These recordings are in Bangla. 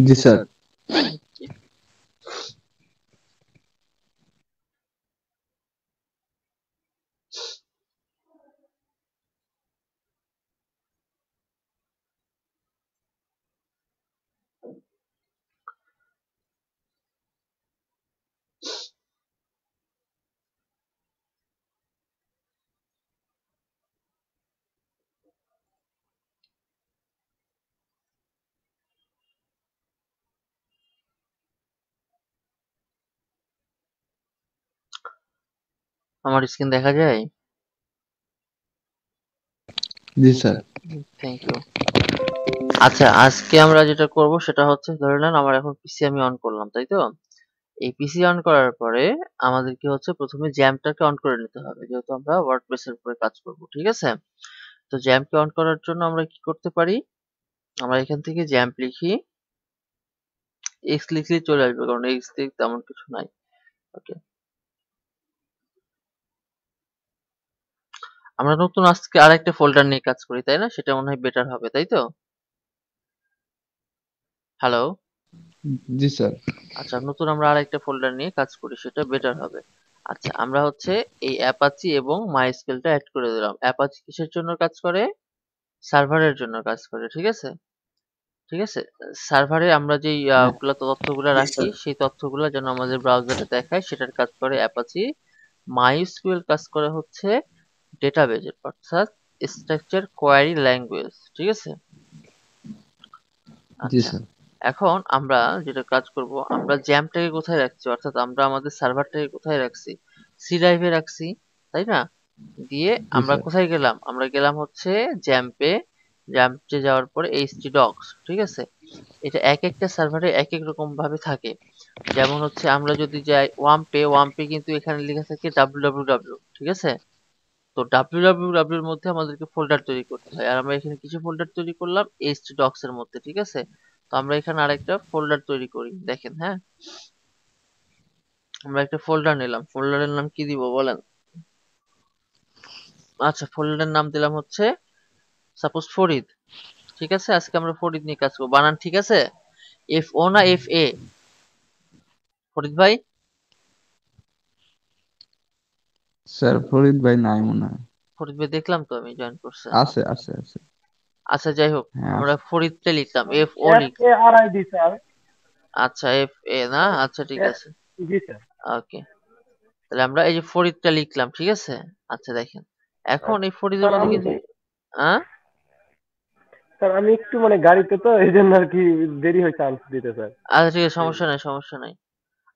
জি স্যার। Okay. আমার স্ক্রিন দেখা যায়? জি স্যার। Thank you. আচ্ছা, আজকে আমরা যেটা করব সেটা হচ্ছে, ধরে নেন আমার এখন পিসি আমি অন করলাম, তাই তো? এই পিসি অন করার পরে আমাদের কি হচ্ছে, প্রথমে জ্যামটাকে অন করে নিতে হবে, যেহেতু আমরা ওয়ার্ডপ্রেস এর উপরে কাজ করব, ঠিক আছে? তো জ্যাম্পকে অন করার জন্য আমরা কি করতে পারি, আমরা এখান থেকে জ্যাম্প লিখি, এক্স লিখলেই চলে আসবে, কারণ এক্স দিয়ে তেমন কিছু নাই। ওকে, আমরা নতুন আজকে আরেকটা ফোল্ডার নিয়ে কাজ করি, তাই না? সেটা মনে হয় বেটার হবে, তাই তো? হ্যালো। জি স্যার। আচ্ছা, নতুন আমরা আরেকটা ফোল্ডার নিয়ে কাজ করি, সেটা বেটার হবে। আচ্ছা, আমরা হচ্ছে এই অ্যাপাচি এবং মাইস্কেলটা অ্যাড করে দিলাম। অ্যাপাচি কিসের জন্য কাজ করে? সার্ভারের জন্য কাজ করে, ঠিক আছে? ঠিক আছে, সার্ভারে আমরা যেই হ্যাঁ। তথ্যগুলা জি রাখি, স্যার। সেই তথ্যগুলা যেন আমাদের ব্রাউজারে দেখায়, সেটার কাজ করে অ্যাপাচি। মাইস্কুয়েল কাজ করে হচ্ছে ডেটাবেজের, অর্থাৎ স্ট্রাকচার কোয়ারি ল্যাঙ্গুয়েজ, ঠিক আছে? জি আচ্ছা, স্যার। এখন আমরা যেটা কাজ করব, আমরা জ্যামটাকে কোথায় রাখছি, অর্থাৎ আমরা আমাদের সার্ভারটাকে কোথায় রাখছি? সি ড্রাইভে রাখছি, তাই না? দিয়ে জি আমরা স্যার। কোথায় গেলাম, আমরা গেলাম হচ্ছে জ্যাম্পে। জ্যাম্পে যাওয়ার পরে এইচটি ডক্স, ঠিক আছে? এটা এক একটা সার্ভারে এক এক রকম ভাবে থাকে। যেমন হচ্ছে আমরা যদি যাই ওয়াম্পে, ওয়াম্পে কিন্তু এখানে লেখা থাকে www, ঠিক আছে? তো www এর মধ্যে আমাদেরকে ফোল্ডার তৈরি করতে হয়, আর আমরা এখানে কিছু ফোল্ডার তৈরি করলাম htdocs এর মধ্যে, ঠিক আছে? তো আমরা এখানে আরেকটা ফোল্ডার তৈরি করি, দেখেন, হ্যাঁ? আমরা একটা ফোল্ডার নিলাম, ফোল্ডারের নাম কি দিব বলেন? আচ্ছা, ফোল্ডারের নাম দিলাম হচ্ছে সাপোজ ফরিদ, ঠিক আছে? আজকে আমরা ফরিদ নিয়ে কাজ করবো, বানান ঠিক আছে? এফ ও না এফ এ? ফরিদ ভাই? স্যার ফরিদ ভাই নাই মনে হয়। ফরিদ ভাই দেখলাম তো আমি জয়েন করছে। আছে আছে আছে। আচ্ছা, যাই হোক, হ্যাঁ আমরা আছে। ফরিদটা লিখলাম, এফ ও এফ এ লিখলাম। আর আই ডি স্যার। আচ্ছা, এফ এ না, আচ্ছা ঠিক আছে। জি স্যার। ওকে, তাহলে আমরা এই যে ফরিদটা লিখলাম, ঠিক আছে? আচ্ছা, দেখেন, এখন এই ফরিদের স্যার মধ্যে আমি কিন্তু আহ স্যার আমি একটু মানে গাড়িতে তো এই জন্য আর কি দেরি হয় চান্স দিতে স্যার। আচ্ছা ঠিক আছে, সমস্যা নাই, সমস্যা নাই।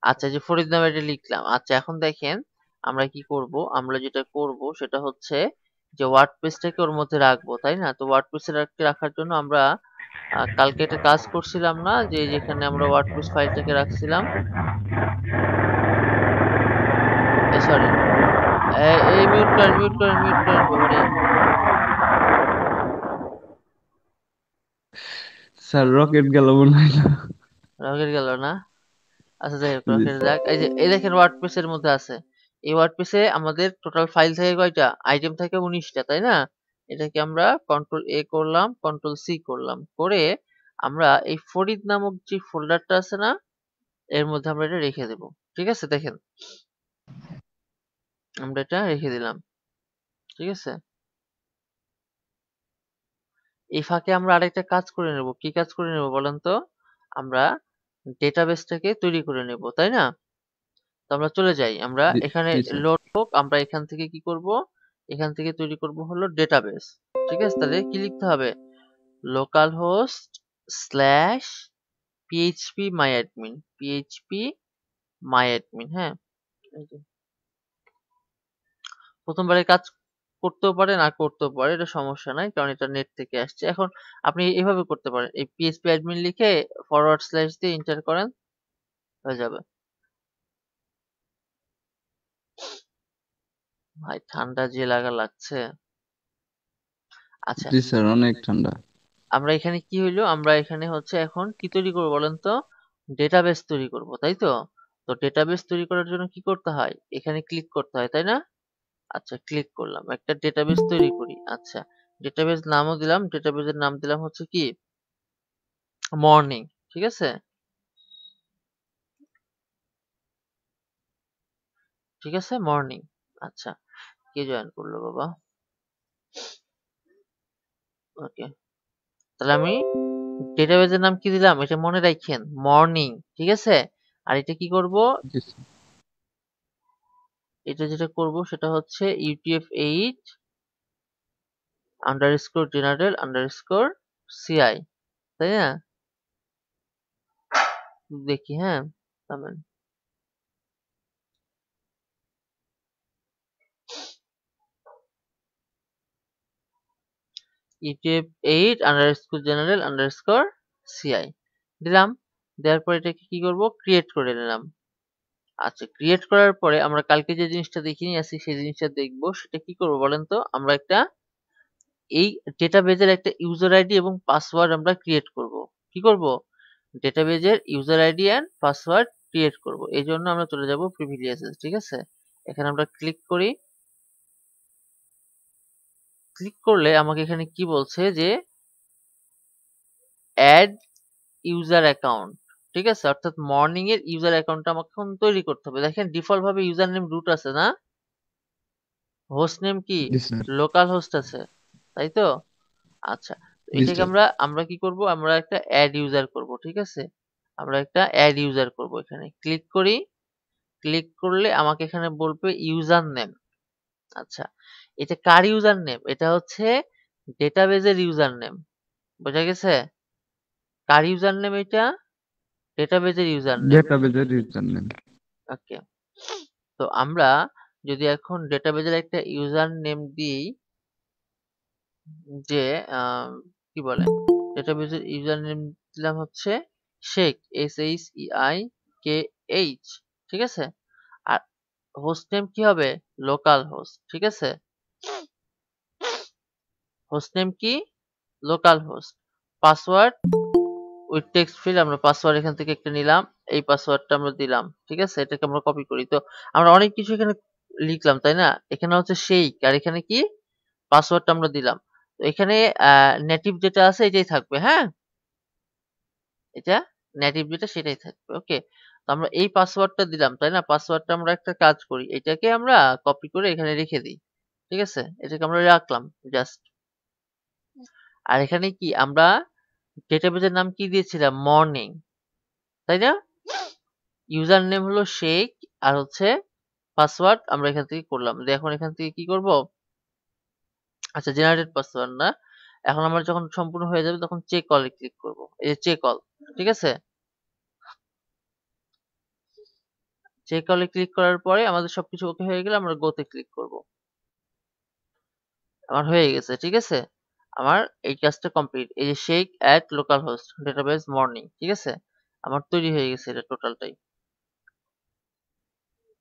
আচ্ছা, এই যে ফরিদ নামে এটা লিখলাম। আচ্ছা, এখন দেখেন আমরা কি করব, আমরা যেটা করব সেটা হচ্ছে যে ওয়ার্ডপ্রেসটাকে ওর মধ্যে রাখবো, তাই না? তো ওয়ার্ডপ্রেসে রাখার জন্য আমরা কালকে একটা কাজ করছিলাম না, যে যেখানে আমরা ওয়ার্ডপ্রেস ফাইলটাকে রাখছিলাম, সরি, এই মিউট করেন, মিউট করেন, মিউট করেন, বাবারে। স্যার রকেট গেল মনে হয় না। রকেট গেল না? আচ্ছা, যাই হোক, জি রকেট স্যার। যাক। এই যে এই দেখেন ওয়ার্ডপ্রেস এর মধ্যে আছে। এই ওয়ার্ডপ্রেসে আমাদের টোটাল ফাইল থাকে কয়টা? আইটেম থাকে 19টা, তাই না? এটাকে আমরা কন্ট্রোল এ করলাম, কন্ট্রোল সি করলাম, করে আমরা এই ফরিদ নামক যে ফোল্ডারটা আছে না, এর মধ্যে আমরা এটা রেখে দেব। ঠিক আছে, দেখেন, আমরা এটা রেখে দিলাম, ঠিক আছে? এই ফাঁকে আমরা আরেকটা কাজ করে নেব। কি কাজ করে নেব বলেন তো? আমরা ডেটাবেসটাকে তৈরি করে নেব, তাই না? তো আমরা চলে যাই, আমরা জি এখানে জি স্যার। লোড হোক, আমরা এখান থেকে কি করব, এখান থেকে তৈরি করব হলো ডেটাবেস, ঠিক আছে? তাহলে কি লিখতে হবে? লোকাল হোস্ট স্ল্যাশ পিএইচপি মাই অ্যাডমিন, পিএইচপি মাই অ্যাডমিন, হ্যাঁ? এই যে প্রথমবারে কাজ করতেও পারে, না করতেও পারে, এটা সমস্যা নাই, কারণ এটা নেট থেকে আসছে। এখন আপনি এভাবে করতে পারেন, এই পিএইচপি অ্যাডমিন লিখে ফরওয়ার্ড স্ল্যাশ দিয়ে এন্টার করেন, হয়ে যাবে। ভাই ঠান্ডা যে লাগছে। আচ্ছা, জি স্যার অনেক ঠান্ডা। আমরা এখানে কি হইলো, আমরা এখানে হচ্ছে এখন কি তৈরি করবো বলেন তো? ডেটাবেস তৈরি করব, তাই তো? তো ডেটাবেস তৈরি করার জন্য কি করতে হয়? এখানে ক্লিক করতে হয়, তাই না? আচ্ছা, ক্লিক করলাম, একটা ডেটাবেস তৈরি করি। আচ্ছা, ডেটাবেস নামও দিলাম, ডেটাবেসের নাম দিলাম হচ্ছে কি, মর্নিং, ঠিক আছে, ঠিক আছে, মর্নিং। আচ্ছা, কে জয়েন করলো বাবা? ওকে, তাহলে আমি ডেটাবেজের নাম কি দিলাম এটা মনে রাখেন, মর্নিং। ঠিক আছে, আর এটা কি করব, জি স্যার। এটা যেটা করব সেটা হচ্ছে UTF-8 underscore general underscore CI, তাই না? দেখি, হ্যাঁ, থামেন। UTF-8 underscore general underscore CI দিলাম। দেওয়ার পর এটাকে কি করব, ক্রিয়েট করে নিলাম। আচ্ছা, ক্রিয়েট করার পরে আমরা কালকে যে জিনিসটা দেখে নিয়ে আসি সেই জিনিসটা দেখবো। সেটা কি করব বলেন তো? আমরা একটা এই ডেটাবেজের একটা ইউজার আইডি এবং পাসওয়ার্ড আমরা ক্রিয়েট করব। কি করব? ডেটাবেজের user ID and password create করব। এই জন্য আমরা চলে যাব প্রিভিলিয়াসেস। ঠিক আছে, এখানে আমরা ক্লিক করি। ক্লিক করলে আমাকে এখানে কি বলছে যে অ্যাড ইউজার অ্যাকাউন্ট। ঠিক আছে, অর্থাৎ মর্নিং এর ইউজার অ্যাকাউন্টটা আমাকে এখন তৈরি করতে হবে। দেখেন ডিফল্ট ভাবে ইউজার নেম রুট আছে না, হোস্ট নেম কি জি স্যার। লোকাল হোস্ট আছে, তাই তো? আচ্ছা, তো জি এটাকে স্যার। আমরা কি করব, আমরা একটা অ্যাড ইউজার করব। ঠিক আছে, আমরা একটা অ্যাড ইউজার করব। এখানে ক্লিক করি। ক্লিক করলে আমাকে এখানে বলবে ইউজার নেম। আচ্ছা, এটা কার ইউজার নেম? এটা হচ্ছে ডেটাবেজের ইউজার নেম। বোঝা গেছে? কার ইউজার নেম এটা? ডেটাবেজের ইউজার নেম। ডেটাবেজের ইউজার নেম। ওকে, তো আমরা যদি এখন ডেটাবেজের একটা ইউজার নেম দিই যে কি বলে, ডেটাবেজের ইউজার নেম দিলাম হচ্ছে শেখ, SHEIKH। ঠিক আছে, আর হোস্ট নেম কি হবে? Local host. ঠিক আছে, হোস্ট নেম কি? Local host. Password with text field, আমরা পাসওয়ার্ড এখান থেকে একটা নিলাম। এই পাসওয়ার্ডটা আমরা দিলাম। ঠিক আছে, এটাকে আমরা কপি করি। তো আমরা অনেক কিছু এখানে লিখলাম, তাই না? এখানে হচ্ছে শেখ, আর এখানে কি পাসওয়ার্ডটা আমরা দিলাম। তো এখানে নেটিভ যেটা আছে এটাই থাকবে, হ্যাঁ, এটা নেটিভ যেটা সেটাই থাকবে। ওকে, তো আমরা এই পাসওয়ার্ডটা দিলাম, তাই না? পাসওয়ার্ডটা আমরা একটা কাজ করি, এটাকে আমরা কপি করে এখানে রেখে দিই। ঠিক আছে, এটাকে আমরা রাখলাম জাস্ট। আর এখানে কি আমরা ডেটাবেজের নাম কি দিয়েছিলাম? মর্নিং, তাই না? ইউজার নেম হলো শেখ, আর হচ্ছে পাসওয়ার্ড আমরা এখান থেকে করলাম। দিয়ে এখন এখান থেকে কি করব? আচ্ছা, জেনারেট পাসওয়ার্ড না, এখন আমার যখন সম্পূর্ণ হয়ে যাবে তখন চেক অল এ ক্লিক করব। এই যে চেক অল, ঠিক আছে, চেক অল এ ক্লিক করার পরে আমাদের সবকিছু ওকে হয়ে গেলে আমরা গোতে ক্লিক করব। আমার হয়ে গেছে। ঠিক আছে, আমার এই কাজটা কমপ্লিট। এই যে Sheikh at local host database morning, ঠিক আছে, আমার তৈরি হয়ে গেছে এটা টোটালটাই।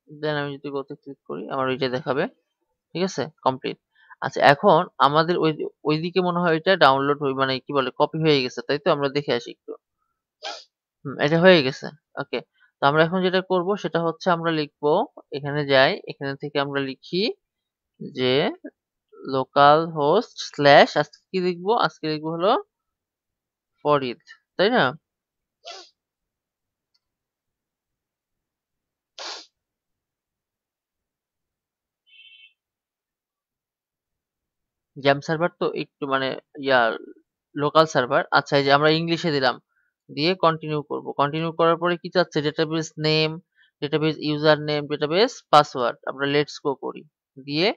দেন আমি যদি গোতে ক্লিক করি আমার ওইটা দেখাবে। ঠিক আছে, কমপ্লিট। আচ্ছা, এখন আমাদের ওইদিকে মনে হয় এটা ডাউনলোড মানে কি বলে কপি হয়ে গেছে, তাই তো? আমরা দেখে আসি একটু। এটা হয়ে গেছে। ওকে, তো আমরা এখন যেটা করব সেটা হচ্ছে আমরা লিখব, এখানে যাই, এখানে থেকে আমরা লিখি যে লোকাল হোস্ট স্ল্যাশ, আজকে কি লিখবো? আজকে লিখবো হলো ফরিদ, তাই না? জ্যাম সার্ভার তো একটু মানে ইয়া লোকাল সার্ভার। আচ্ছা, এই যে আমরা ইংলিশে দিলাম, দিয়ে কন্টিনিউ করব। কন্টিনিউ করার পরে কি চাচ্ছে? Database name, database user name, database password. আমরা লেটস গো করি। দিয়ে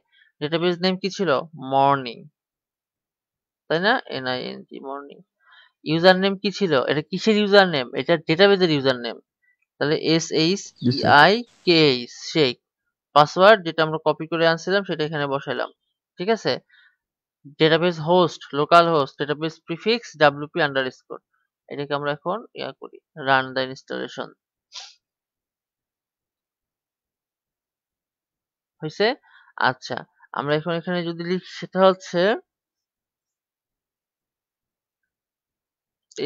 ডেটাবেস নেম কি ছিল? মর্নিং, তাই না? NING morning. ইউজার নেম কি ছিল? এটা কিসের ইউজার নেম? এটা ডেটাবেজের ইউজার নেম। তাহলে জি স্যার। SHEIKH শেখ। পাসওয়ার্ড যেটা আমরা কপি করে আনছিলাম সেটা এখানে বসাইলাম। ঠিক আছে, database host local host, database prefix WP underscore. এটাকে আমরা এখন করি, রান দ্য ইনস্টলেশন। হয়েছে? আচ্ছা, আমরা এখন এখানে যদি লিখি সেটা হচ্ছে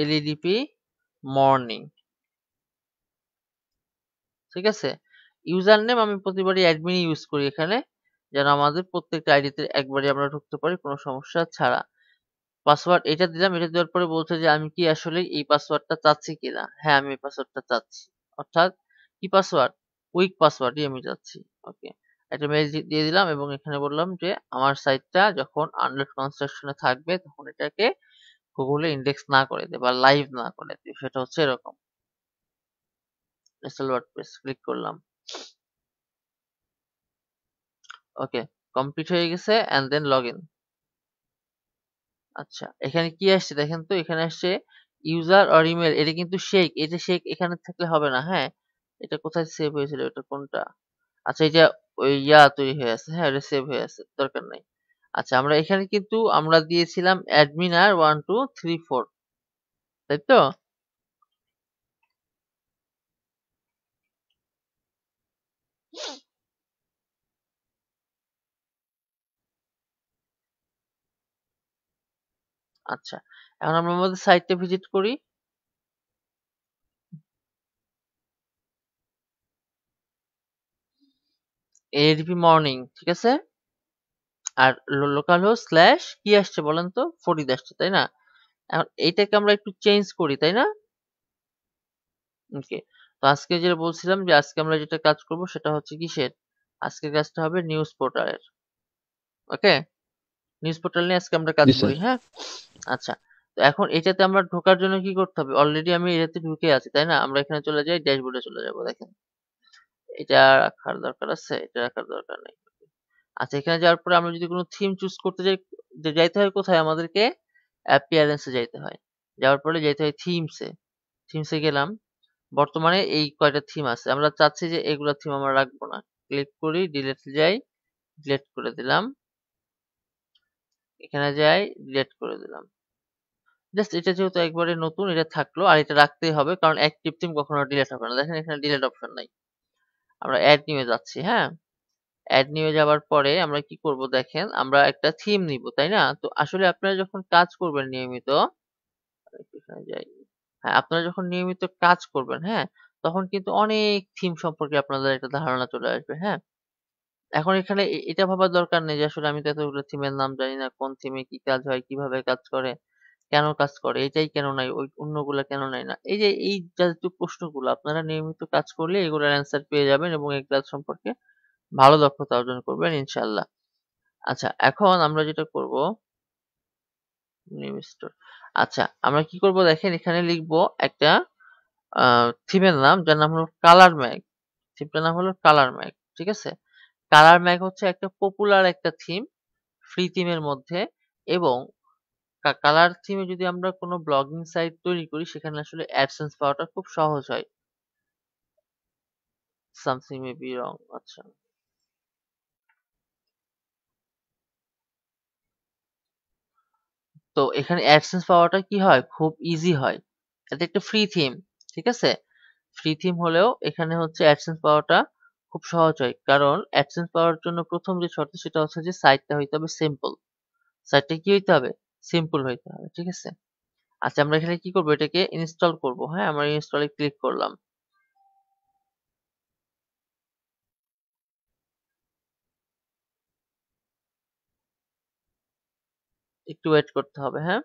LEDP মর্নিং। ঠিক আছে, ইউজার নেম আমি প্রতিবারই অ্যাডমিন ইউজ করি এখানে, যেন আমাদের প্রত্যেকটা আইডিতে একবারই আমরা ঢুকতে পারি কোনো সমস্যা ছাড়া। পাসওয়ার্ড এটা দিলাম, এটা দেওয়ার পরে বলছে যে আমি কি আসলে এই পাসওয়ার্ডটা চাচ্ছি কিনা। হ্যাঁ, আমি এই পাসওয়ার্ডটা চাচ্ছি। অর্থাৎ কি পাসওয়ার্ড? উইক পাসওয়ার্ডই আমি চাচ্ছি। ওকে। একটা মেইল দিয়ে দিলাম এবং এখানে বললাম যে আমার সাইটটা যখন আন্ডার কনস্ট্রাকশন এ থাকবে তখন এটাকে গুগলে ইন্ডেক্স না করে দে বা লাইভ না করে দে। সেটা হচ্ছে এরকম। ইনস্টল ওয়ার্ডপ্রেস ক্লিক করলাম। ওকে, কমপ্লিট হয়ে গেছে এন্ড দেন লগইন। আচ্ছা, এখানে কি আসছে দেখেন তো, এখানে আসছে ইউজার অর ইমেল। এটা কিন্তু শেক, এটা শেক এখানে থাকলে হবে না। হ্যাঁ, এটা কোথায় সেভ হয়েছিল, এটা কোনটা? আচ্ছা, এটা ওই তৈরি হয়ে আছে। হ্যাঁ, এটা সেভ হয়ে আছে, দরকার নাই। আচ্ছা, আমরা এখানে কিন্তু আমরা দিয়েছিলাম অ্যাডমিন আর 1 2 3 4, তাই তো? আচ্ছা, এখন আমরা আমাদের সাইটটা ভিজিট করি। এডিপি মর্নিং, ঠিক আছে? আর লোকাল হোস্ট স্ল্যাশ কি আসছে বলেন তো? ফরিদ আসছে, তাই না? এখন এইটাকে আমরা একটু চেঞ্জ করি, তাই না? ওকে। তো আজকে যেটা বলছিলাম যে আজকে আমরা যেটা কাজ করব সেটা হচ্ছে কিসের? আজকের কাজটা হবে নিউজ পোর্টালের। ওকে? নিউজ পোর্টাল নিয়ে আজকে আমরা কাজ জি স্যার। করি, হ্যাঁ? আচ্ছা। তো এখন এটাতে আমরা ঢোকার জন্য কি করতে হবে? অলরেডি আমি এটাতে ঢুকে আছি, তাই না? আমরা এখানে চলে যাই, ড্যাশবোর্ডে চলে যাব, দেখেন। এটা রাখার দরকার আছে, এটা রাখার দরকার নেই। আচ্ছা, এখানে যাওয়ার পরে আমরা যদি কোনো থিম চুজ করতে যাই, যাইতে হয় কোথায় আমাদেরকে? অ্যাপিয়ারেন্স এ যাইতে হয়। যাওয়ার পরে যাইতে হয় থিমস এ। থিমস এ গেলাম। বর্তমানে এই কয়টা থিম আছে। আমরা চাচ্ছি যে এগুলা থিম আমরা রাখবো না। ক্লিক করি, ডিলিট যাই, ডিলিট করে দিলাম। এখানে যাই, ডিলিট করে দিলাম। জাস্ট এটা যেহেতু একবারে নতুন, এটা থাকলো আর এটা রাখতেই হবে কারণ অ্যাক্টিভ থিম কখনো ডিলিট হবে না। দেখেন এখানে ডিলিট অপশন নাই। আমরা এড নিউ এ যাচ্ছি, হ্যাঁ? এড নিউ এ যাওয়ার পরে আমরা কি করব দেখেন, আমরা একটা থিম নিব, তাই না? তো আসলে আপনারা যখন কাজ করবেন নিয়মিত, এখানে যাই। হ্যাঁ, আপনারা যখন নিয়মিত কাজ করবেন, হ্যাঁ? তখন কিন্তু অনেক থিম সম্পর্কে আপনাদের একটা ধারণা চলে আসবে, হ্যাঁ? এখন এখানে এটা ভাবার দরকার নেই যে আসলে আমি তো এতগুলো থিমের নাম জানি না, কোন থিমে কি কাজ হয়, কিভাবে কাজ করে, কেন কাজ করে, এটাই কেন নাই, ওই অন্যগুলা কেন নাই না। এই যে এই জাতীয় প্রশ্নগুলো আপনারা নিয়মিত কাজ করলে এগুলোর অ্যান্সার পেয়ে যাবেন এবং এই কাজ সম্পর্কে ভালো দক্ষতা অর্জন করবেন ইনশাআল্লাহ। আচ্ছা, এখন আমরা যেটা করব নিউ স্টোর। আচ্ছা, আমরা কি করব দেখেন, এখানে লিখব একটা থিমের নাম যার নাম হলো কালার ম্যাগ। থিমটার নাম হলো কালার ম্যাগ। ঠিক আছে? কালার ম্যাগ হচ্ছে একটা পপুলার একটা থিম ফ্রি থিমের মধ্যে, এবং কালার থিমে যদি আমরা কোনো ব্লগিং সাইট তৈরি করি সেখানে আসলে অ্যাডসেন্স পাওয়াটা খুব সহজ হয়। Something may be wrong. আচ্ছা, তো এখানে অ্যাডসেন্স পাওয়াটা কি হয়, খুব ইজি হয়। এটা একটা ফ্রি থিম, ঠিক আছে? ফ্রি থিম হলেও এখানে হচ্ছে অ্যাডসেন্স পাওয়াটা খুব সহজ হয়, কারণ অ্যাডসেন্স পাওয়ার জন্য প্রথম যে শর্ত সেটা হচ্ছে যে সাইটটা হইতে হবে সিম্পল। সাইটটা কি হইতে হবে? সিম্পল হইতে হবে, ঠিক আছে? আচ্ছা, আমরা এখানে কি করব, এটাকে ইনস্টল করব। হ্যাঁ, আমরা ইনস্টলে ক্লিক করলাম। একটু ওয়েট করতে হবে, হ্যাঁ?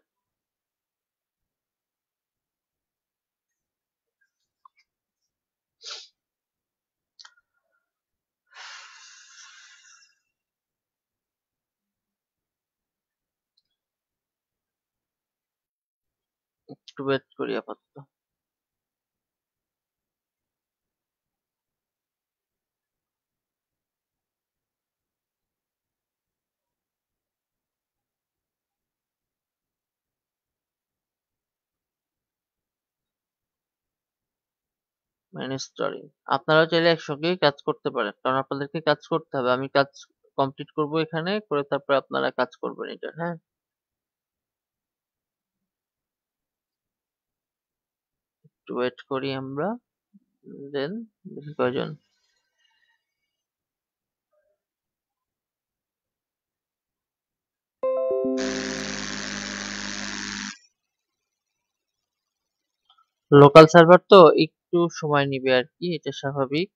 একটু ওয়েট করি আপাতত। ইনস্টলিং। আপনারাও চাইলে একসঙ্গেই কাজ করতে পারেন, কারণ আপনাদেরকে কাজ করতে হবে। আমি কাজ কমপ্লিট করব এখানে, করে তারপরে আপনারা কাজ করবেন এটা, হ্যাঁ? একটু ওয়েট করি আমরা। দেন দেখি কয়জন। লোকাল সার্ভার তো একটু সময় নিবে আর কি, এটা স্বাভাবিক।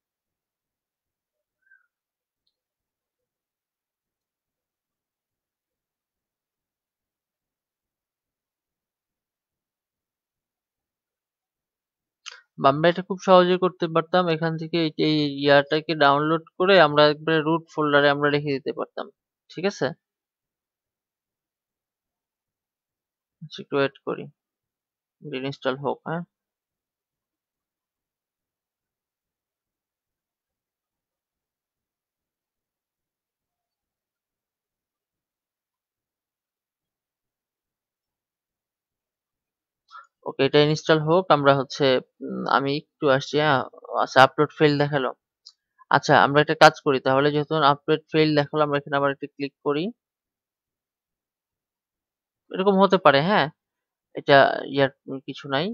বা আমরা এটা খুব সহজে করতে পারতাম, এখান থেকে এই ইয়াটাকে ডাউনলোড করে আমরা একবারে রুট ফোল্ডারে আমরা রেখে দিতে পারতাম। ঠিক আছে, আচ্ছা, একটু ওয়েট করি, ইনস্টল হোক। হ্যাঁ, ওকে, এটা ইনস্টল হোক। আমরা হচ্ছে আমি একটু আসছি। হ্যাঁ, আচ্ছা, আপলোড ফেল দেখালো। আচ্ছা, আমরা একটা কাজ করি তাহলে, যেহেতু আপলোড ফেল দেখালো, আমরা এখানে আবার একটা ক্লিক করি। এরকম হতে পারে, হ্যাঁ, এটা ইয়ার কিছু নাই।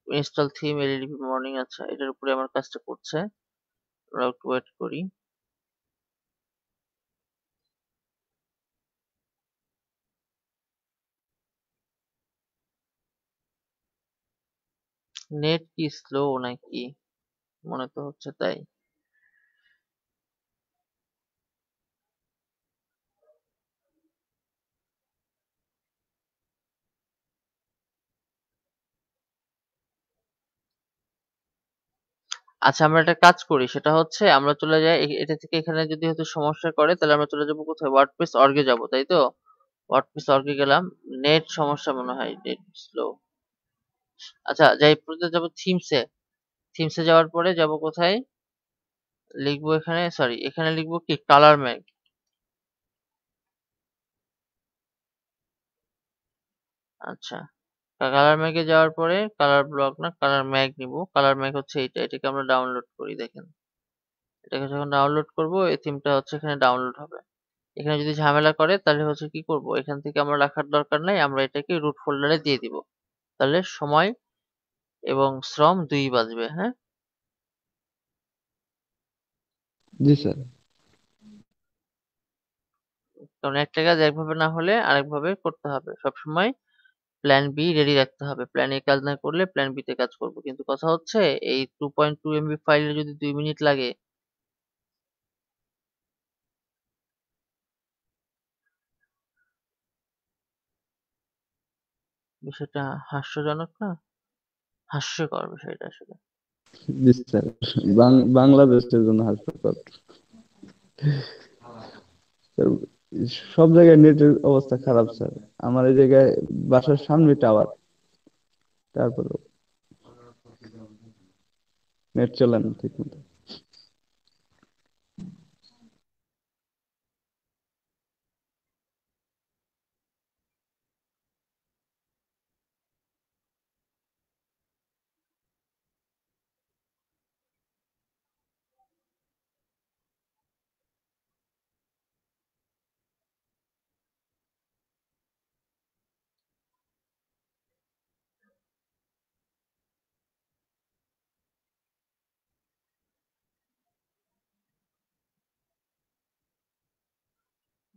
ইনস্টল থিম এলইডি মর্নিং, আচ্ছা, এটার উপরে আমার কাজটা করছে। আমরা একটু ওয়েট করি। নেট কি স্লো নাকি? মনে তো হচ্ছে তাই। আচ্ছা, আমরা একটা কাজ করি, সেটা হচ্ছে আমরা চলে যাই এটা থেকে এখানে। যদি হয়তো সমস্যা করে তাহলে আমরা চলে যাবো কোথায়, ওয়ার্ডপ্রেস অর্গে যাবো, তাই তো? ওয়ার্ডপ্রেস অর্গে গেলাম। নেট সমস্যা মনে হয়, নেট স্লো। আচ্ছা, যাই, প্রথমে যাবো থিমসে। থিমসে যাওয়ার পরে যাব কোথায়, লিখবো এখানে, সরি, এখানে লিখবো কি, কালার ম্যাগ। আচ্ছা, কালার ম্যাগে যাওয়ার পরে কালার ব্লক না, কালার ম্যাগ নিব। কালার ম্যাগ হচ্ছে এইটা, এটাকে আমরা ডাউনলোড করি। দেখেন, এটাকে যখন ডাউনলোড করব, এই থিমটা হচ্ছে এখানে ডাউনলোড হবে। এখানে যদি ঝামেলা করে তাহলে হচ্ছে কি করব, এখান থেকে আমরা রাখার দরকার নাই, আমরা এটাকে রুট ফোল্ডারে দিয়ে দিব। তাহলে সময় এবং শ্রম দুই বাঁচবে। হ্যাঁ, জি স্যার। কারণ একটা কাজ একভাবে না হলে আরেকভাবে করতে হবে সবসময়। প্ল্যান বি রেডি রাখতে হবে। প্ল্যান এ কাজ না করলে প্ল্যান বি তে কাজ করব। কিন্তু কথা হচ্ছে, এই 2.2 এমবি ফাইলে যদি 2 মিনিট লাগে, বিষয়টা হাস্যজনক না? হাস্যকর বিষয়টা আসলে। জি স্যার। বাংলাদেশের জন্য হাস্যকর স্যার। সব জায়গায় নেটের অবস্থা খারাপ স্যার। আমার এই জায়গায় বাসার সামনে টাওয়ার, তারপরে নেট চলে না ঠিক মতো।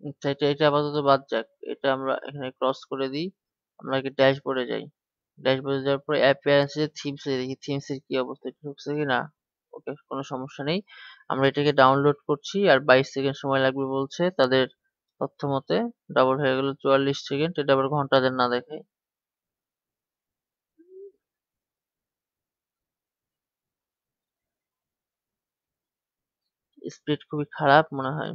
আচ্ছা, এটা আপাতত বাদ যাক। এটা আমরা এখানে ক্রস করে দিই। আমরা আগে ড্যাশবোর্ডে যাই। ড্যাশবোর্ডে যাওয়ার পরে অ্যাপিয়ারেন্স এ থিমস এ দেখি, থিমস এর কি অবস্থা, একটু ঢুকছে কিনা। ওকে, কোনো সমস্যা নেই। আমরা এটাকে ডাউনলোড করছি আর 22 সেকেন্ড সময় লাগবে বলছে তাদের তথ্য মতে। ডাবল হয়ে গেল 44 সেকেন্ড। এটা আবার ঘন্টাদের না দেখায়। স্পিড খুবই খারাপ মনে হয়।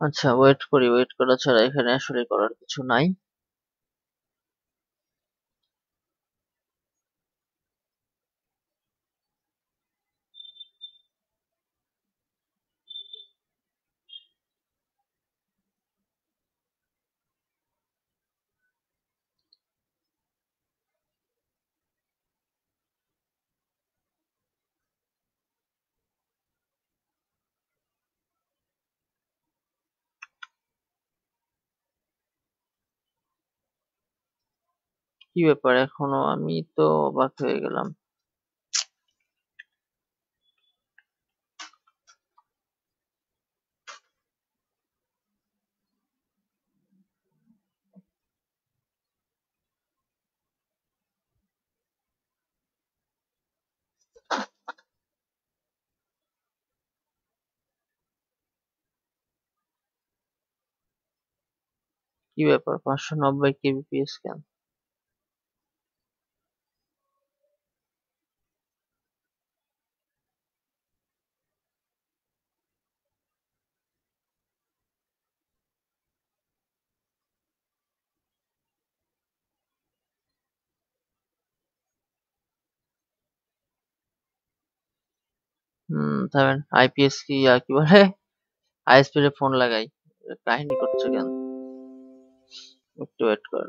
আচ্ছা, ওয়েট করি। ওয়েট করা ছাড়া এখানে আসলে করার কিছু নাই। কি ব্যাপার, এখনো? আমি তো অবাক হয়ে গেলাম। কি ব্যাপার, 590 kbps কেন? থামেন, আইপিএস কি আর কি বলে, হাই স্পিডে ফোন লাগাই, কাহিনী করছে কেন? একটু ওয়েট কর।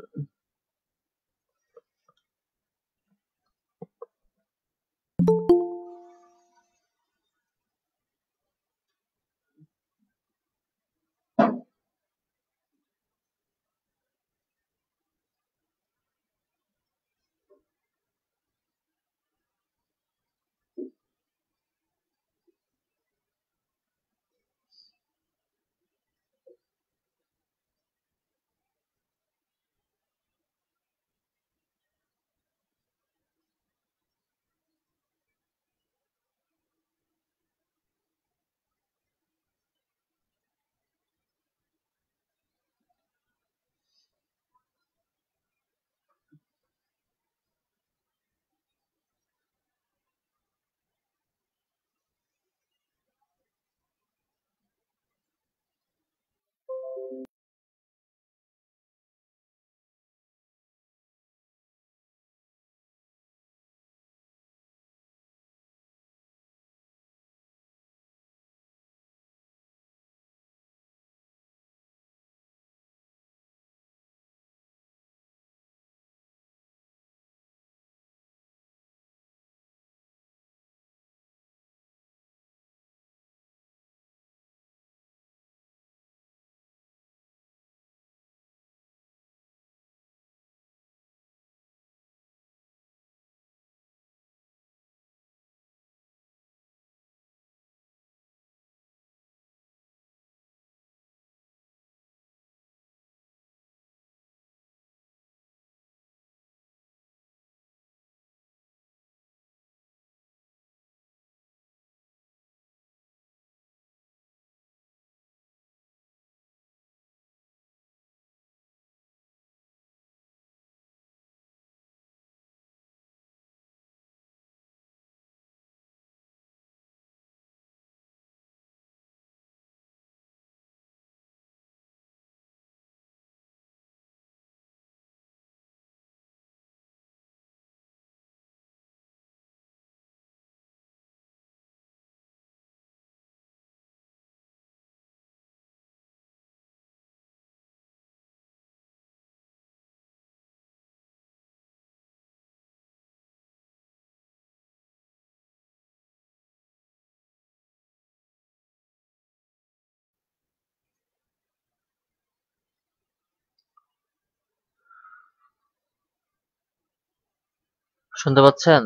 শুনতে পাচ্ছেন?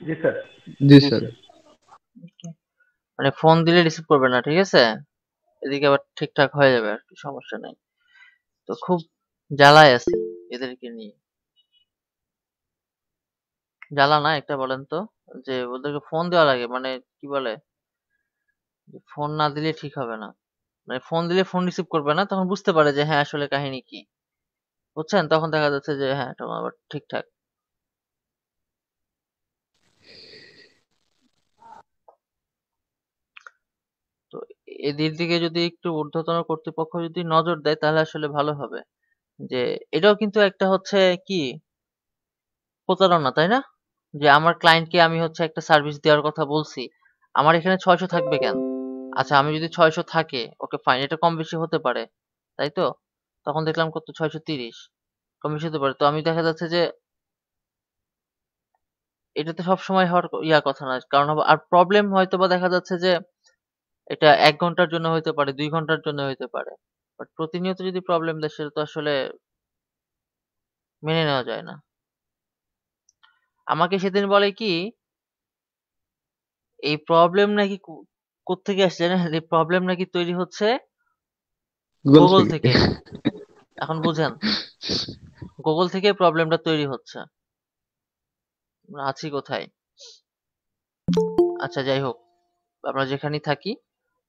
জি স্যার। জি স্যার। মানে ফোন দিলে রিসিভ করবে না, ঠিক আছে? এদিকে আবার ঠিকঠাক হয়ে যাবে আর কি, সমস্যা নেই। তো খুব জ্বালায় আছি এদেরকে নিয়ে। জ্বালা না একটা বলেন তো, যে ওদেরকে ফোন দেওয়া লাগে, মানে কি বলে, ফোন না দিলে ঠিক হবে না। মানে ফোন দিলে ফোন রিসিভ করবে না, তখন বুঝতে পারে যে হ্যাঁ আসলে কাহিনী কি, বুঝছেন? তখন দেখা যাচ্ছে যে হ্যাঁ এটা আবার ঠিকঠাক। তো এদের দিকে যদি একটু ঊর্ধ্বতন কর্তৃপক্ষ যদি নজর দেয় তাহলে আসলে ভালো হবে। যে এটাও কিন্তু একটা হচ্ছে কি প্রতারণা, তাই না? যে আমার ক্লায়েন্টকে আমি হচ্ছে একটা সার্ভিস দেওয়ার কথা বলছি, আমার এখানে 600 থাকবে কেন? আচ্ছা আমি যদি 600 থাকে, ওকে ফাইন, এটা কম বেশি হতে পারে, তাই তো? তখন দেখলাম কত, 630 কম বেশি হতে পারে। তো আমি দেখা যাচ্ছে যে এটা তো সবসময় হওয়ার কথা না, কারণ আর প্রবলেম হয়তো বা দেখা যাচ্ছে যে এটা 1 ঘন্টার জন্য হইতে পারে, 2 ঘন্টার জন্য হইতে পারে, বাট প্রতিনিয়ত যদি প্রবলেম দেয় সেটা তো আসলে মেনে নেওয়া যায় না। আমাকে সেদিন বলে কি, এই প্রবলেম নাকি কোত্থেকে আসছে জানেন? এই প্রবলেম নাকি তৈরি হচ্ছে গুগল গুগল থেকে। থেকে। এখন বুঝেন, গুগল থেকে প্রবলেমটা তৈরি হচ্ছে। আমরা আছি কোথায়? আচ্ছা যাই হোক, আমরা যেখানেই থাকি,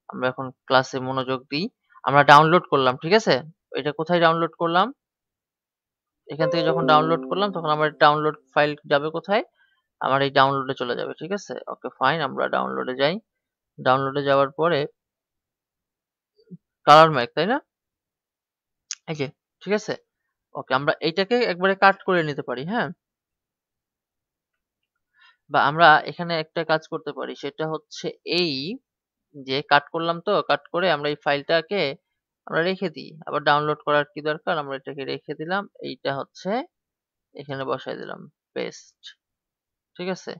আমরা এখন ক্লাসে মনোযোগ দিই। আমরা ডাউনলোড করলাম, ঠিক আছে? এটা কোথায় ডাউনলোড করলাম? এখান থেকে যখন ডাউনলোড করলাম তখন আমার ডাউনলোড ফাইল যাবে কোথায়? আমার এই ডাউনলোডে চলে যাবে, ঠিক আছে? ওকে ফাইন, আমরা ডাউনলোডে যাই। ডাউনলোডে যাওয়ার পরে কালার ম্যাক, তাই না? এই যে, ঠিক আছে? ওকে, আমরা এইটাকে একবারে কাট করে নিতে পারি, হ্যাঁ? বা আমরা এখানে একটা কাজ করতে পারি, সেটা হচ্ছে এই যে কাট করলাম, তো কাট করে আমরা এই ফাইলটাকে আমরা রেখে দিই। আবার ডাউনলোড করার কি দরকার, আমরা এটাকে রেখে দিলাম, এইটা হচ্ছে এখানে বসাই দিলাম, পেস্ট, ঠিক আছে?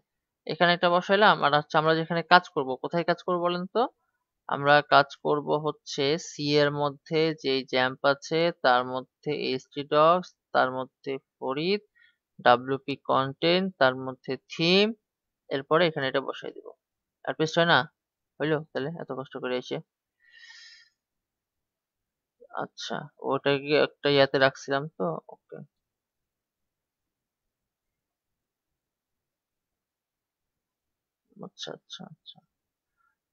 এখানে একটা বসাইলাম। আর হচ্ছে আমরা যেখানে কাজ করব, কোথায় কাজ করব বলেন তো? আমরা কাজ করব হচ্ছে সি এর মধ্যে যেই জ্যাম্প আছে তার মধ্যে htdocs, তার মধ্যে ফরিদ, wp কন্টেন্ট, তার মধ্যে থিম, এরপরে এখানে এটা বসাই দিব। আর পেস্ট হয় না? হইলো তাহলে এত কষ্ট করে এসে? আচ্ছা, ওটাকে একটা ইয়াতে রাখছিলাম তো, ওকে। আচ্ছা আচ্ছা আচ্ছা,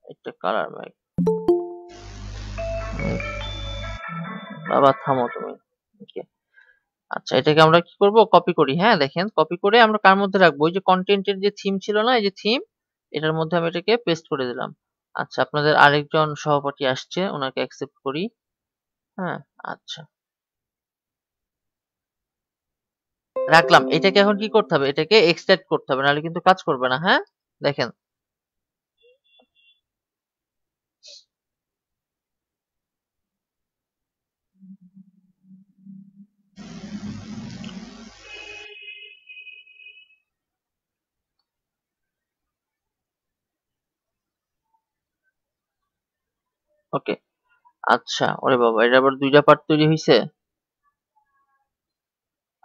এটা কালার ভাই। বাবা থামো তুমি। ওকে, আচ্ছা, এটাকে আমরা কি করব, কপি করি। হ্যাঁ দেখেন, কপি করে আমরা কার মধ্যে রাখবো? ওই যে কন্টেন্টের যে থিম ছিল না, এই যে থিম, এটার মধ্যে আমি এটাকে পেস্ট করে দিলাম। আচ্ছা, আপনাদের আরেকজন সহপাঠী আসছে, ওনাকে অ্যাকসেপ্ট করি। হ্যাঁ, আচ্ছা, রাখলাম। এটাকে এখন কি করতে হবে? এটাকে এক্সট্রাক্ট করতে হবে, নাহলে কিন্তু কাজ করবে না। হ্যাঁ দেখেন, ওকে। আচ্ছা, ওরে বাবা, এটা আবার দুইটা পার্ট তৈরি হয়েছে।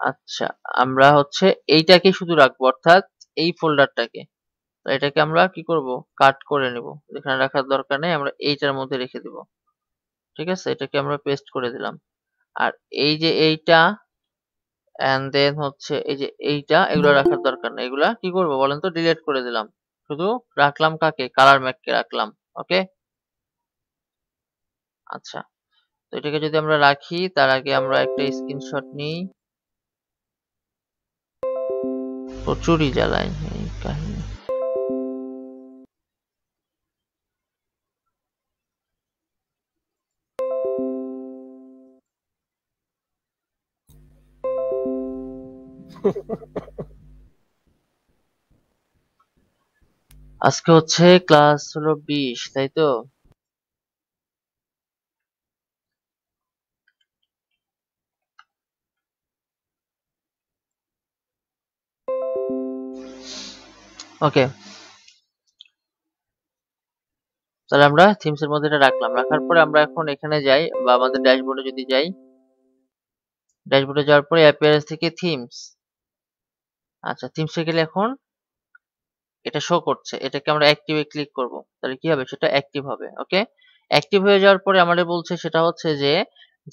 আচ্ছা, আমরা হচ্ছে এইটাকে শুধু রাখবো, অর্থাৎ এই ফোল্ডারটাকে। তো এটাকে আমরা কি করব, কাট করে নেব। যেখানে রাখার দরকার নেই আমরা এইটার মধ্যে রেখে দিব, ঠিক আছে? এটাকে আমরা পেস্ট করে দিলাম। আর এই যে এইটা এন্ড দেন হচ্ছে এই যে এইটা, এগুলো রাখার দরকার নেই। এগুলা কি করব বলেন তো, ডিলিট করে দিলাম। শুধু রাখলাম কাকে, কালার ম্যাককে রাখলাম। ওকে, আচ্ছা। তো এটাকে যদি আমরা রাখি, তার আগে আমরা একটা স্ক্রিনশট নিই। প্রচুরই জ্বালায় এই কাহিনী। আজকে হচ্ছে ক্লাস হলো 20, তাই তো? ওকে, তাহলে আমরা থিমস এর মধ্যে এটা রাখলাম। রাখার পরে আমরা এখন এখানে যাই, বা আমাদের ড্যাশবোর্ডে যদি যাই, ড্যাশবোর্ডে যাওয়ার পরে অ্যাপিয়ারেন্স থেকে থিমস। আচ্ছা, থিমসে গেলে এখন এটা শো করছে, এটাকে আমরা অ্যাক্টিভে ক্লিক করব। তাহলে কি হবে, সেটা অ্যাক্টিভ হবে। ওকে, অ্যাক্টিভ হয়ে যাওয়ার পরে আমাদের বলছে সেটা হচ্ছে যে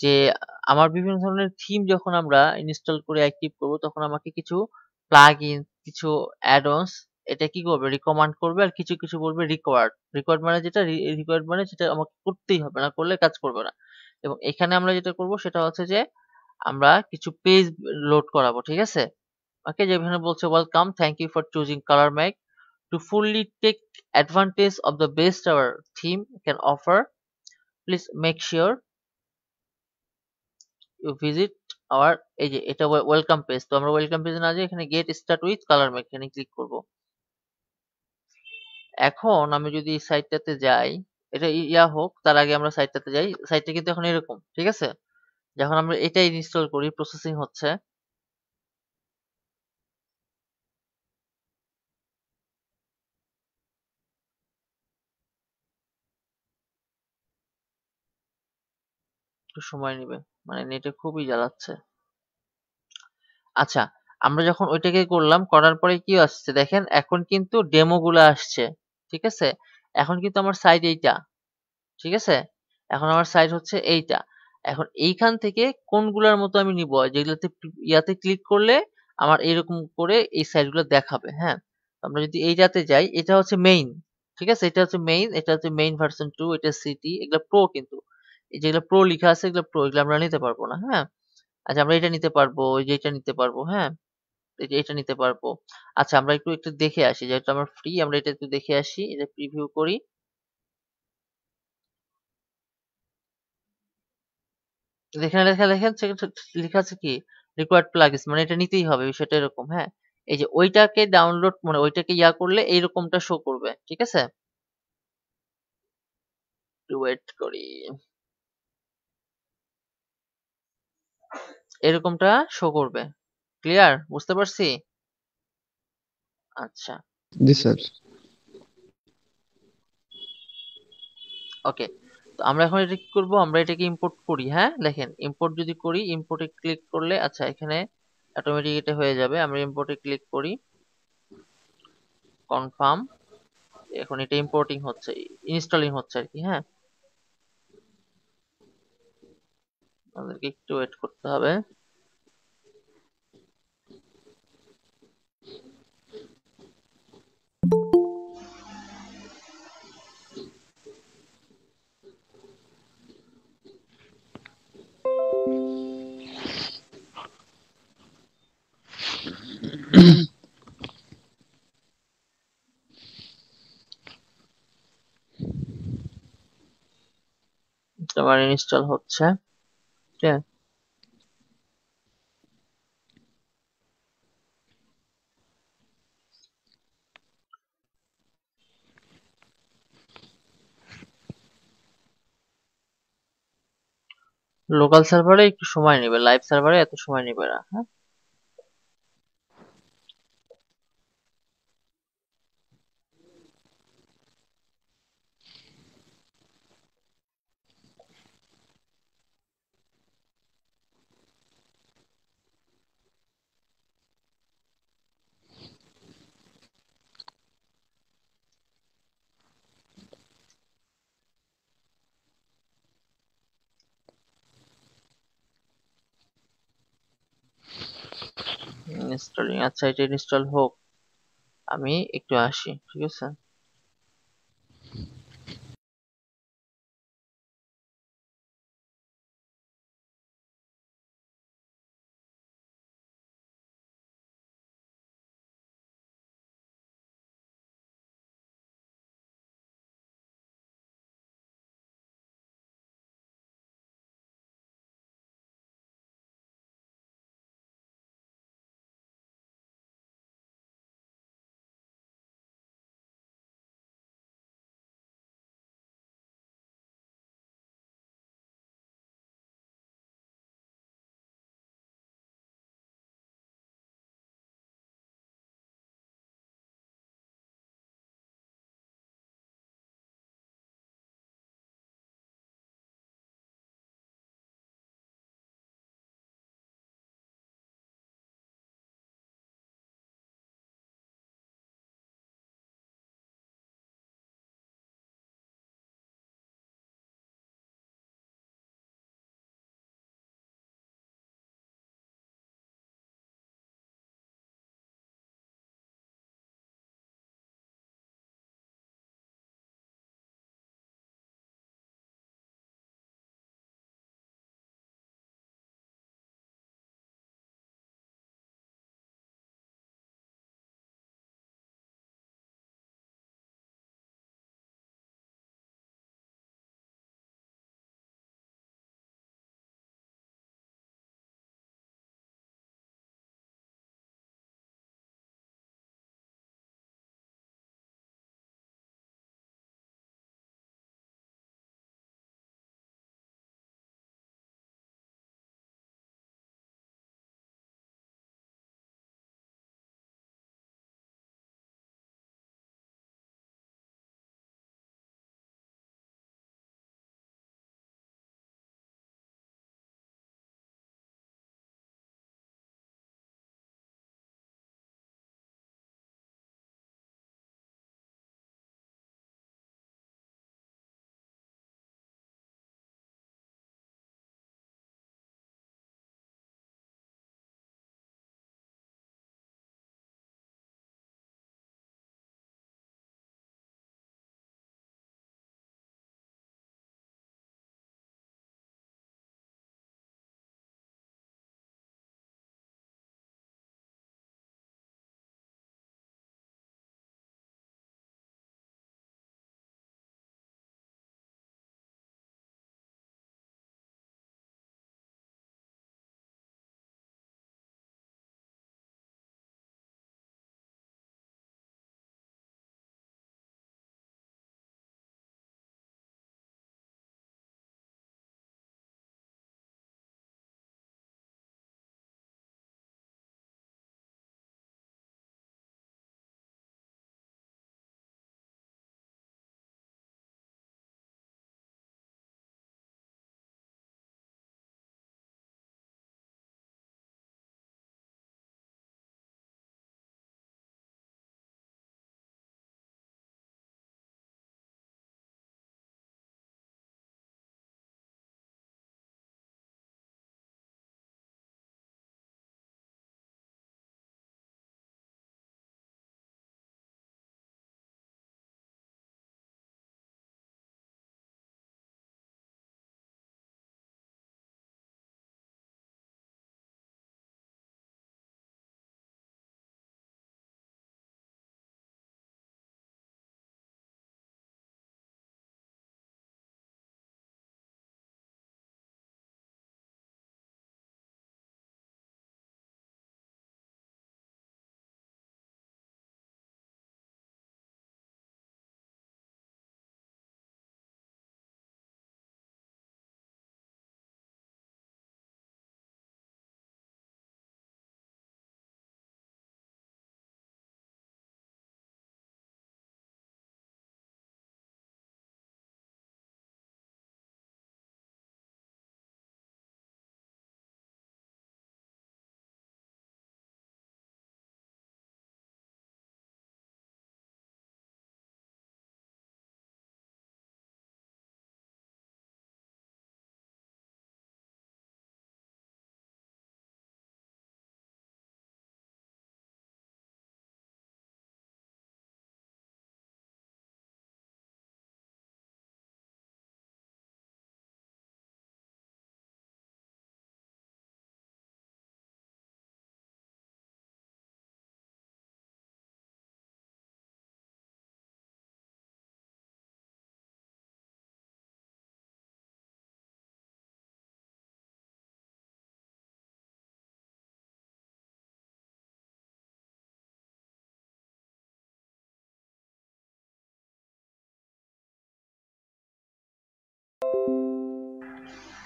যে আমার বিভিন্ন ধরনের থিম যখন আমরা ইনস্টল করে অ্যাক্টিভ করব, তখন আমাকে কিছু প্লাগ ইন, কিছু অ্যাড অনস, এটা কি করবে, রিকমান্ড করবে। আর কিছু কিছু বলবে রিকোয়ার্ড। রিকোয়ার্ড মানে যেটা, রিকোয়ার্ড মানে সেটা আমাকে করতেই হবে, না করলে কাজ করবে না। এবং এখানে আমরা যেটা করব সেটা হচ্ছে যে আমরা কিছু পেজ লোড করাবো, ঠিক আছে? ওকে, যেখানে বলছে welcome, thank you for choosing ColorMag to fully take advantage of the best our theme can offer. Please make sure you visit our এই যে এটা ওয়েলকাম পেজ। তো আমরা ওয়েলকাম পেজে না যাই, এখানে gate start with colour Mac, এখানে ক্লিক করব। এখন আমি যদি এই সাইটটাতে যাই, এটা ইয়া হোক, তার আগে আমরা সাইটটাতে যাই। সাইটটা কিন্তু এখন এরকম, ঠিক আছে? যখন আমরা এটাই ইনস্টল করি, প্রসেসিং হচ্ছে। একটু সময় নেবে, মানে নেটে খুবই জ্বালাচ্ছে। আচ্ছা, আমরা যখন ওইটাকে করলাম, করার পরে কি আসছে দেখেন, এখন কিন্তু ডেমো গুলো আসছে, ঠিক আছে? এখন কিন্তু আমার সাইট এইটা, ঠিক আছে? এখন আমার সাইট হচ্ছে এইটা। এখন এইখান থেকে কোনগুলার মতো আমি নিব, যেগুলোতে ইয়াতে ক্লিক করলে আমার এরকম করে এই সাইটগুলো দেখাবে। হ্যাঁ, আমরা যদি এইটাতে যাই, এটা হচ্ছে মেইন, ঠিক আছে? এটা হচ্ছে মেইন, এটা হচ্ছে মেইন ভার্সন 2, এটা সিটি, এগুলো প্রো কিন্তু। এই যেগুলো প্রো লেখা আছে এগুলো প্রো, এগুলো আমরা নিতে পারবো না। হ্যাঁ, আচ্ছা আমরা এটা নিতে পারবো, ওই যে এটা নিতে পারবো। হ্যাঁ, এই যে এটা নিতে পারবো। আচ্ছা আমরা একটু একটু দেখে আসি, যেহেতু আমরা ফ্রি আমরা এটা একটু দেখে আসি, এটা প্রিভিউ করি। এখানে দেখেন লেখা আছে কি রিকোয়ার্ড প্লাগইনস, মানে এটা নিতেই হবে, বিষয়টা এরকম। হ্যাঁ, এই যে ওইটাকে ডাউনলোড মানে ওইটাকে ইয়া করলে এইরকমটা শো করবে, ঠিক আছে? একটু ওয়েট করি, এরকমটা শো করবে। ক্লিয়ার, বুঝতে পারছি? আচ্ছা জি স্যার। ওকে, তো আমরা এখন এটা কি করবো, আমরা এটাকে ইম্পোর্ট করি। হ্যাঁ দেখেন, ইম্পোর্ট যদি করি, ইম্পোর্টে ক্লিক করলে আচ্ছা এখানে অটোমেটিক এটা হয়ে যাবে। আমরা ইম্পোর্টে ক্লিক করি, কনফার্ম। এখন এটা ইম্পোর্টিং হচ্ছে, ইনস্টলিং হচ্ছে আর কি। হ্যাঁ, আমাদেরকে একটু ওয়েট করতে হবে। তোমার ইনস্টল হচ্ছে, ঠিক আছে? লোকাল সার্ভারে একটু সময় নেবে, লাইভ সার্ভারে এত সময় নেবে না। হ্যাঁ। ইনস্টলিং, আচ্ছা এটা ইনস্টল হোক, আমি একটু আসি, ঠিক আছে?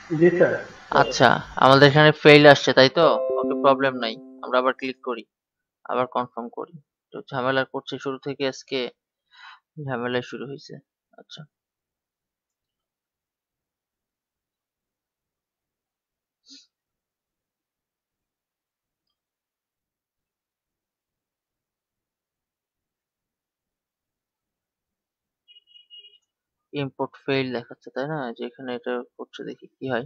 জি স্যার। আচ্ছা, আমাদের এখানে ফেইল আসছে তাই তো? ওকে, প্রবলেম নাই। আমরা আবার ক্লিক করি, আবার কনফার্ম করি। তো ঝামেলা করছে শুরু থেকে, আজকে ঝামেলা শুরু হয়েছে। আচ্ছা, ইম্পোর্ট ফেইল দেখাচ্ছে তাই না? যে এখানে এটা করছে, দেখি কি হয়।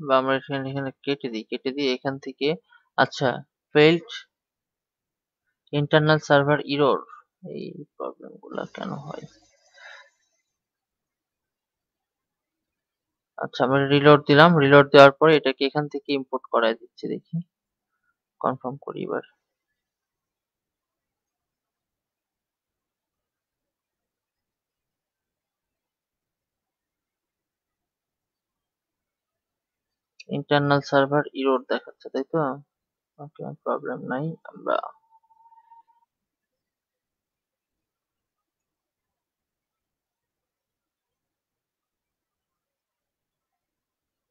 বা আমরা এখানে এখানে কেটে দিই এখান থেকে। আচ্ছা, ফেইল্ড ইন্টারনাল সার্ভার ইরর, এই প্রবলেম গুলা কেন হয়? আচ্ছা, আমরা রিলোড দিলাম, রিলোড দেওয়ার পরে এটাকে এখান থেকে ইম্পোর্ট করাই দিচ্ছি, দেখি কনফার্ম করি এবার। ইন্টারনাল সার্ভার ইরর দেখাচ্ছে তাই তো? ওকে, প্রবলেম নাই। আমরা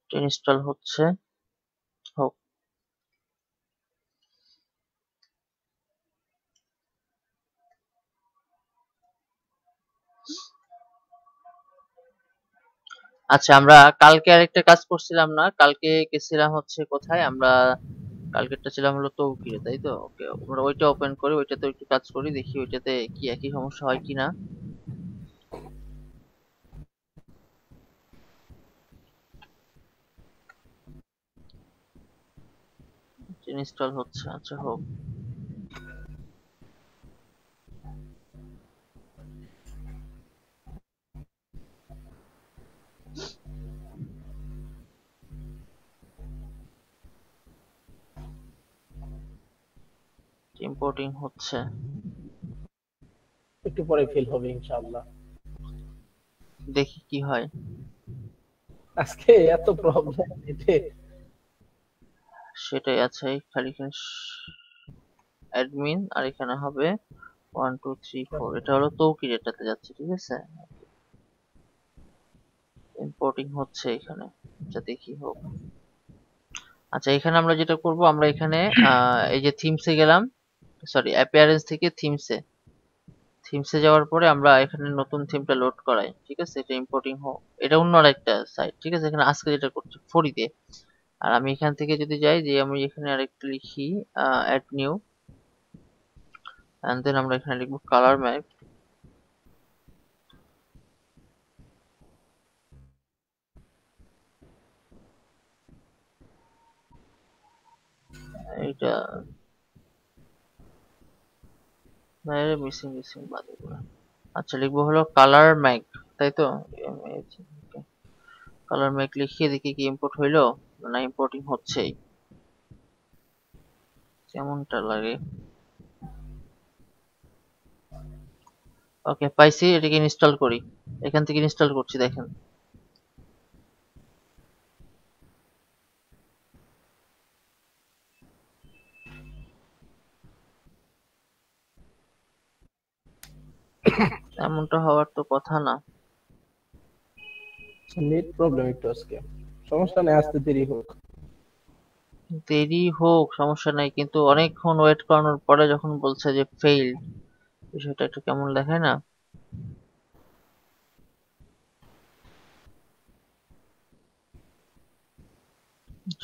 ইনস্টল হচ্ছে, হোক। আচ্ছা, আমরা কালকে আরেকটা কাজ করছিলাম না? কালকে গেছিলাম হচ্ছে কোথায় আমরা? কালকেরটা ছিলাম হলো তৌকিরে তাই তো? ওকে, আমরা ওইটা ওপেন করি, ওইটাতে একটু কাজ করি, দেখি ওইটাতে কি একই সমস্যা হয় কিনা। ইনস্টল হচ্ছে, আচ্ছা হোক। ইম্পোর্টিং হচ্ছে, একটু পরে ফেল হবে ইনশাআল্লাহ। দেখি কি হয়। আজকে এত প্রবলেম এতে। সেটাই আছে, খালি এখানে অ্যাডমিন, আর এখানে হবে 1 2 3 4, এটা হলো তৌকির, এটাতে যাচ্ছে, ঠিক আছে। ইম্পোর্টিং হচ্ছে এখানে। আচ্ছা, দেখি হোক। আচ্ছা, এখানে আমরা যেটা করব, আমরা এখানে এই যে থিমসে গেলাম, সরি অ্যাপিয়ারেন্স থেকে থিমসে যাওয়ার পরে আমরা এখানে নতুন থিমটা লোড করাই, ঠিক আছে। এটা ইম্পোর্টিং হোক, এটা অন্য আরেকটা সাইট, ঠিক আছে। এখানে আজকে যেটা করছি ফরিতে, আর আমি এখান থেকে যদি যাই, যে আমি এখানে আরেকটা লিখি অ্যাড নিউ, এন্ড দেন আমরা এখানে লিখবো কালার ম্যাপ। এইটা মিসিং মিসিং বাদে গুলো। আচ্ছা, লিখবো হলো কালার ম্যাগ তাই তো? কালার ম্যাগ লিখিয়ে দেখি কি ইম্পোর্ট হইলো না, ইম্পোর্টিং হচ্ছেই, কেমনটা লাগে। ওকে, পাইছি, এটাকে ইনস্টল করি। এখান থেকে ইনস্টল করছি, দেখেন। এমনটা হওয়ার তো কথা না। নেট প্রবলেম একটু আজকে, সমস্যা নেই, আসতে দেরি হোক। দেরি হোক, সমস্যা নাই, কিন্তু অনেকক্ষণ ওয়েট করানোর পরে যখন বলছে যে ফেইল, বিষয়টা একটু কেমন দেখায় না?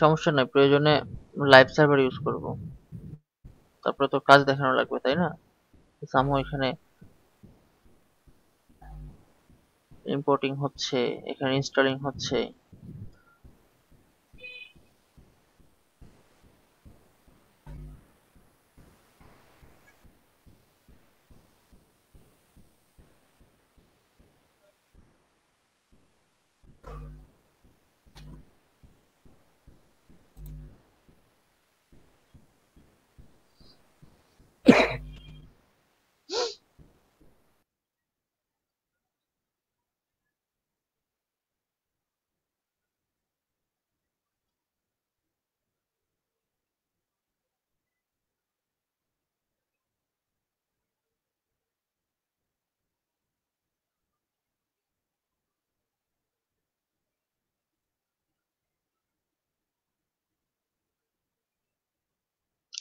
সমস্যা নাই, প্রয়োজনে লাইভ সার্ভার ইউজ করব, তারপরে তো কাজ দেখানো লাগবে তাই না? সামো এখানে ইম্পোর্টিং হচ্ছে, এখানে ইনস্টলিং হচ্ছে।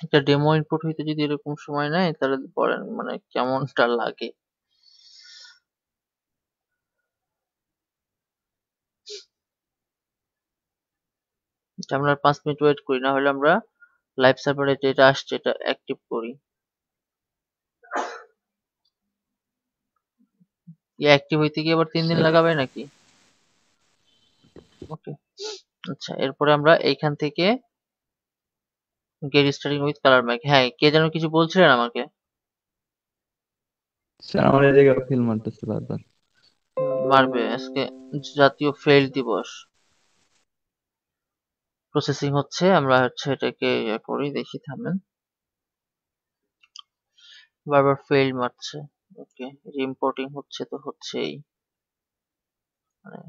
একটা ডেমো ইনপুট হইতে যদি এরকম সময় নেয় তাহলে বলেন মানে কেমনটা লাগে। আমরা আর 5 মিনিট ওয়েট করি, না হলে আমরা লাইভ সার্ভারে যেটা আসছে এটা অ্যাক্টিভ করি। অ্যাক্টিভ হইতে গিয়ে আবার 3 দিন লাগাবে নাকি? ওকে, আচ্ছা এরপরে আমরা এইখান থেকে get starting with ColorMag. হ্যাঁ, কে যেন কিছু বলছিলেন আমাকে? স্যার আমার এই জায়গায় ফিল মারতেছে বারবার। মারবে আজকে জাতীয় ফেল দিবস। প্রসেসিং হচ্ছে, আমরা হচ্ছে এটাকে করি, দেখি থামেন। বারবার ফেল মারছে। ওকে, ইম্পোর্টিং হচ্ছে তো হচ্ছেই, মানে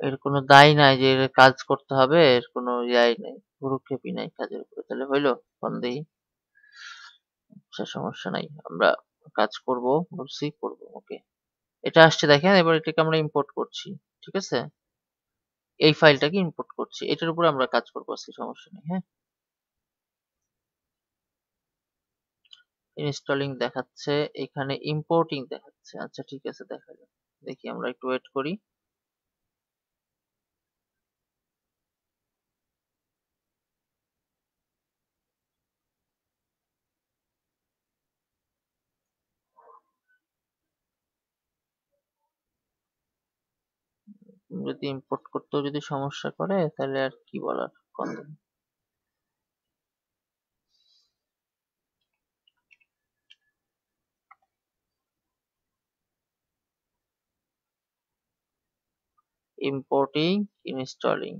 এর কোনো দায় নাই যে এর কাজ করতে হবে, এর কোনো ইয়াই নাই, ভ্রুক্ষেপই নাই কাজের উপরে। তাহলে হইলো বন্ধেই, আচ্ছা সমস্যা নাই, আমরা কাজ করব, বলছি করব। ওকে, এটা আসছে দেখেন, এবার এটাকে আমরা ইম্পোর্ট করছি, ঠিক আছে? এই ফাইলটাকে ইম্পোর্ট করছি, এটার উপরে আমরা কাজ করবো আজকে, সমস্যা নেই। হ্যাঁ, ইনস্টলিং দেখাচ্ছে, এখানে ইম্পোর্টিং দেখাচ্ছে। আচ্ছা ঠিক আছে, দেখা যাক, দেখি আমরা একটু ওয়েট করি। যদি ইম্পোর্ট করতেও যদি সমস্যা করে তাহলে আর কি বলার, কোন দিন। Importing, installing.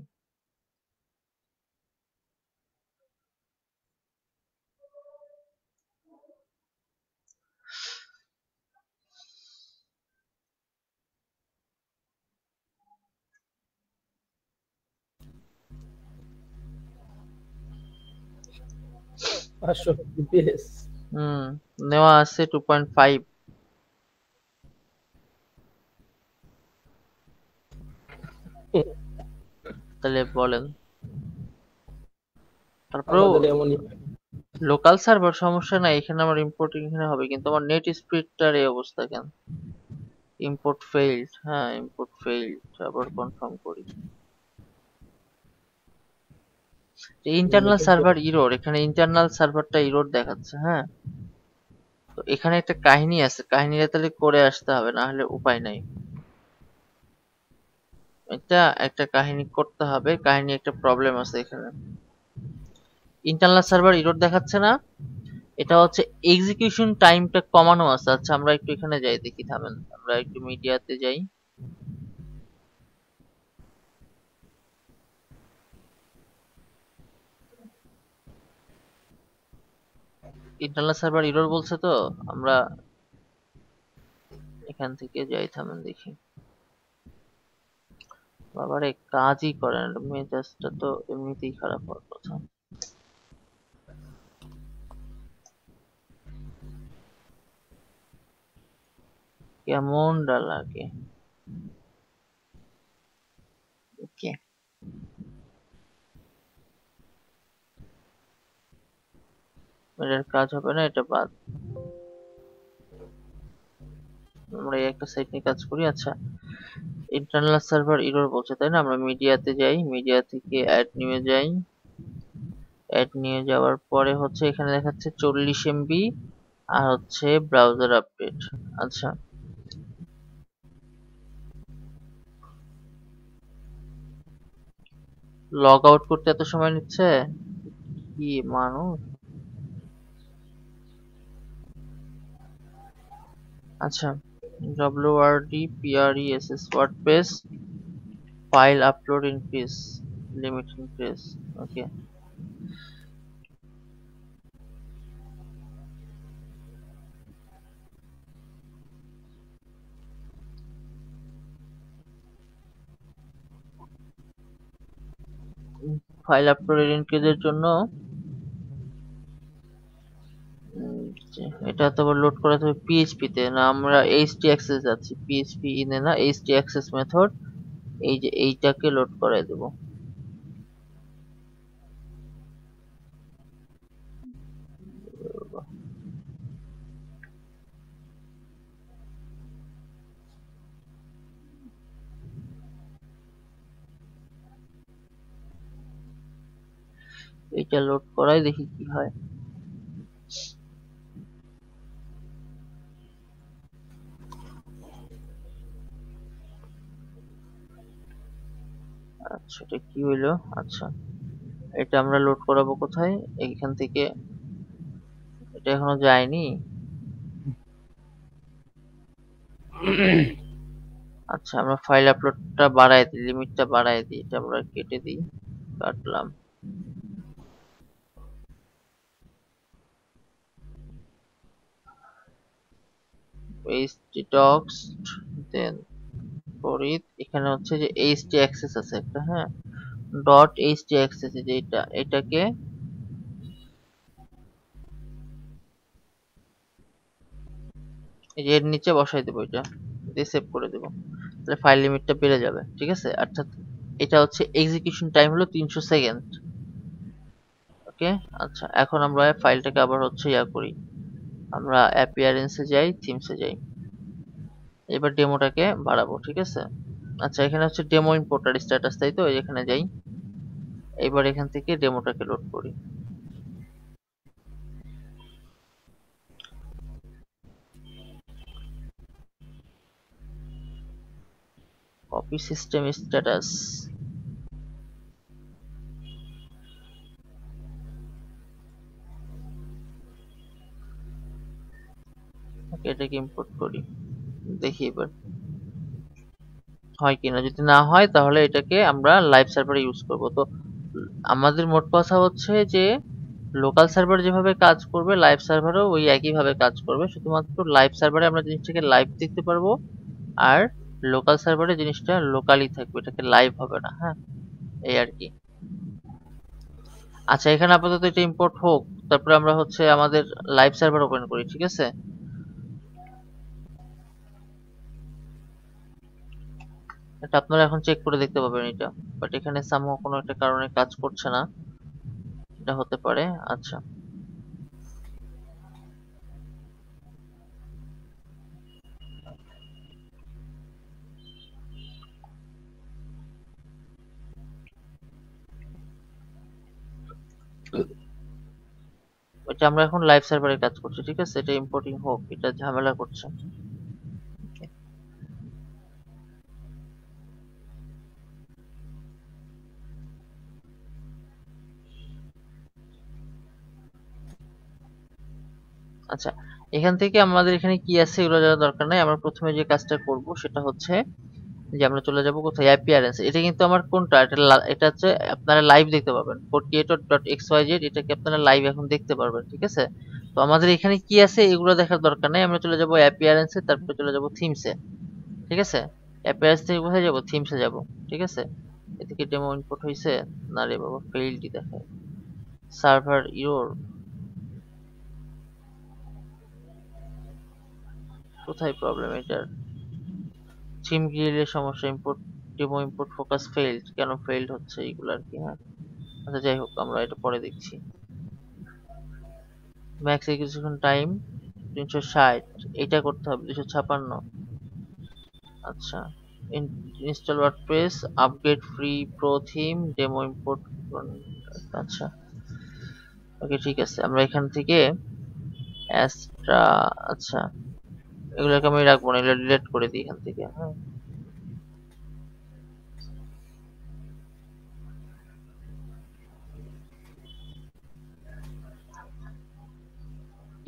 পাঁচশো বিপিএস। নেওয়া আছে 2.5। তাহলে বলেন, তারপরেও আমাদের এমনই লোকাল সার্ভার সমস্যা নাই, এখানে আমার ইম্পোর্টিং এখানে হবে, কিন্তু আমার নেট স্পিডটার এই অবস্থা কেন? ইম্পোর্ট ফেইল্ড, হ্যাঁ ইম্পোর্ট ফেইল্ড, আবার কনফার্ম করি। ইন্টারনাল সার্ভার ইরর, এখানে ইন্টারনাল সার্ভারটা ইরর দেখাচ্ছে। হ্যাঁ, তো এখানে একটা কাহিনী আছে, কাহিনীটা তাহলে করে আসতে হবে, না হলে উপায় নাই। এটা একটা কাহিনী করতে হবে, কাহিনী একটা প্রবলেম আছে এখানে। ইন্টারনাল সার্ভার ইরর দেখাচ্ছে না, এটা হচ্ছে এক্সিকিউশন টাইমটা কমানো আছে। আচ্ছা আমরা একটু এখানে যাই, দেখি থামেন, আমরা একটু মিডিয়াতে যাই। ইন্টারনাল সার্ভার ইরর বলছে তো, আমরা এখান থেকে যাই, থামেন দেখি। বাবারে কাজই করে না, মেজাজটা তো এমনিতেই খারাপ হওয়ার কথা। কেমনটা লাগে। ওকে, এটার কাজ হবে না, এটা বাদ। আমরা এই একটা সাইট নিয়ে কাজ করি। আচ্ছা, ইন্টারনাল সার্ভার এরর বলছে তাই না, আমরা মিডিয়াতে যাই, মিডিয়া থেকে অ্যাড নিয়ে যাই। অ্যাড নিয়ে যাওয়ার পরে হচ্ছে এখানে দেখাচ্ছে 40 এমবি আর হচ্ছে ব্রাউজার আপডেট। আচ্ছা, লগ আউট করতে এত সময় নিচ্ছে কি মানুষ? আচ্ছা, wrd press wordpress file upload increase limit increase। ওকে, ফাইল আপলোড ইনক্রিজ এর জন্য এটা তো আবার লোড করা হবে পিএইচপি তে, না আমরা htaccess যাচ্ছি, পিএইচপি ইনে না, htaccess মেথড, এই যে এইটাকে লোড করাই দেব। এইটা লোড করাই দেখি কি হয়। আচ্ছা এটা কি হইলো? আচ্ছা এটা আমরা লোড করাবো কোথায়? এইখান থেকে। এটা এখনো যায়নি। আচ্ছা আমরা ফাইল আপলোডটা বাড়াই দিই, লিমিটটা বাড়াই দিই, এটা আমরা কেটে দিই, কাটলাম। htdocs দেন ফরিদ, এখানে হচ্ছে যে htaccess আছে একটা, হ্যাঁ, ডট htaccess, যে এটাকে এই যে এর নিচে বসাই দেবো, এটা দিয়ে সেভ করে দেবো, তাহলে ফাইল লিমিটটা বেড়ে যাবে, ঠিক আছে। অর্থাৎ এটা হচ্ছে এক্সিকিউশন টাইম হলো 300 সেকেন্ড। ওকে, আচ্ছা এখন আমরা ফাইলটাকে আবার হচ্ছে ইয়া করি, আমরা অ্যাপিয়ারেন্সে যাই, থিমসে যাই, এবার ডেমোটাকে বাড়াবো, ঠিক আছে। আচ্ছা এখানে হচ্ছে ডেমো ইম্পোর্টার স্ট্যাটাস, তাই তো, এখানে যাই, এবার এখান থেকে ডেমোটাকে লোড করি। কপি সিস্টেম স্ট্যাটাস, এটাকে ইম্পোর্ট করি, দেখি এবার হয় কিনা। যদি না হয় তাহলে এটাকে আমরা লাইভ সার্ভারে ইউজ করব। তো আমাদের মোট কথা হচ্ছে যে লোকাল সার্ভার যেভাবে কাজ করবে লাইভ সার্ভারও ওই একইভাবে কাজ করবে, শুধুমাত্র লাইভ সার্ভারে আমরা জিনিসটাকে লাইভ দেখতে পারবো, আর লোকাল সার্ভারে জিনিসটা লোকালি থাকবে, এটাকে লাইভ হবে না, হ্যাঁ, এই আর কি। আচ্ছা এখানে আপাতত এটা ইম্পোর্ট হোক, তারপরে আমরা হচ্ছে আমাদের লাইভ সার্ভার ওপেন করি, ঠিক আছে। এটা আপনারা এখন চেক করে দেখতে পাবেন এটা, বাট এখানে সামহাও কোনো একটা কারণে কাজ করছে না, এটা হতে পারে। আচ্ছা এটা আমরা এখন লাইভ সার্ভারে কাজ করছি, ঠিক আছে, এটা ইম্পোর্টিং হোক, এটা ঝামেলা করছে। আচ্ছা এখান থেকে আমাদের এখানে কি আছে এগুলো জানার দরকার নাই, আমরা প্রথমে যে কাজটা করব সেটা হচ্ছে যে আমরা চলে যাব কোথায়, অ্যাপিয়ারেন্স। এটা কিন্তু আমার কোনটা, এটা হচ্ছে আপনারা লাইভ দেখতে পাবেন, creator.xyz, এটাকে আপনারা লাইভ এখন দেখতে পারবেন, ঠিক আছে। তো আমাদের এখানে কি আছে এগুলো দেখার দরকার নাই, আমরা চলে যাব অ্যাপিয়ারেন্সে, তারপরে চলে যাব থিমসে, ঠিক আছে। অ্যাপিয়ারেন্স থেকে কোথায় যাব, থিমসে যাব, ঠিক আছে। এদিকে ডেমো ইনপুট হয়েছে, না রে বাবা, ফেইলটি দেখায়, সার্ভার ইরর, কোথায় প্রবলেম এটার, থিম গ্রিলের সমস্যা, import demo import focus failed, কেন ফেইল্ড হচ্ছে এইগুলো আর কি, হ্যাঁ। আচ্ছা যাই হোক আমরা এটা পরে দেখছি। ম্যাক্স এক্সিকিউশন টাইম 360, এইটা করতে হবে 256। আচ্ছা install WordPress, upgrade free pro theme, demo import. আচ্ছা ওকে ঠিক আছে, আমরা এখান থেকে অ্যাস্ট্রা, আচ্ছা এগুলোকে আমি রাখবো না, এগুলো ডিলিট করে দিই এখান থেকে, হ্যাঁ।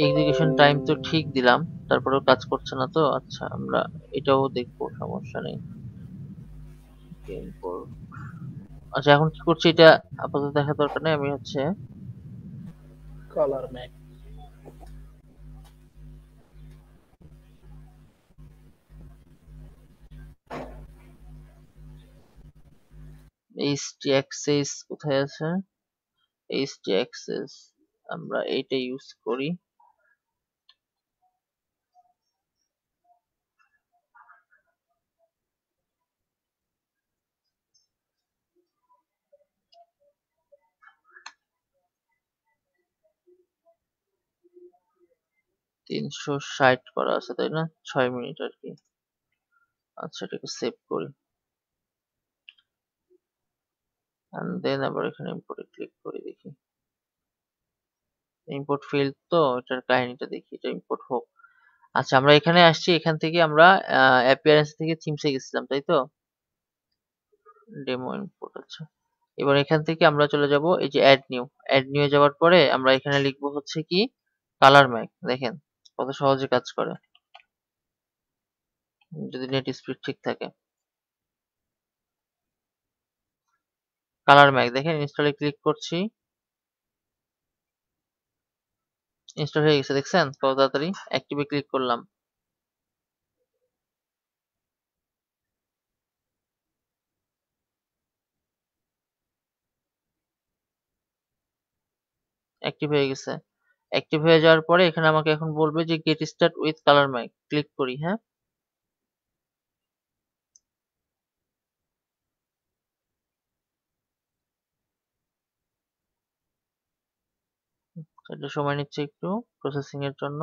এক্সিকিউশন টাইম তো ঠিক দিলাম, তারপরেও কাজ করছে না তো। আচ্ছা আমরা এটাও দেখবো, সমস্যা নেই। আচ্ছা এখন কি করছি এটা আপাতত দেখার দরকার নেই, আমি হচ্ছে কলার ম্যাক এইচটি অ্যাক্সেস কোথায় আছে, এইচটি অ্যাক্সেস, আমরা এইটা ইউজ করি। তিনশো 60 করা আছে তাই না, 6 মিনিট আর কি। আচ্ছা এটাকে সেভ করি, এন্ড দেন আবার এখানে ইম্পোর্টে ক্লিক করে দেখি। ইম্পোর্ট ফেল, তো এটার কাহিনীটা দেখি, এটা ইম্পোর্ট হোক। আচ্ছা, আমরা এখানে আসছি, এখান থেকে আমরা অ্যাপিয়ারেন্স থেকে থিমসে গেছিলাম, তাই তো? ডেমো ইম্পোর্ট, আচ্ছা। এবার এখান থেকে আমরা চলে যাব এই যে অ্যাড নিউ। অ্যাড নিউ এ যাওয়ার পরে আমরা এখানে লিখবো হচ্ছে কি কালার ম্যাক। দেখেন কত সহজে কাজ করে যদি নেট স্পিড ঠিক থাকে। কালার ম্যাক দেখেন, ইনস্টলে ক্লিক করছি, ইনস্টল হয়ে গেছে, দেখছেন কত তাড়াতাড়ি। অ্যাক্টিভে ক্লিক করলাম, অ্যাক্টিভ হয়ে গেছে। অ্যাক্টিভ হয়ে যাওয়ার পরে এখানে আমাকে এখন বলবে যে gate start with colour Mac. Click করি, হ্যাঁ। এটা সময় নিচ্ছে একটু প্রসেসিং এর জন্য।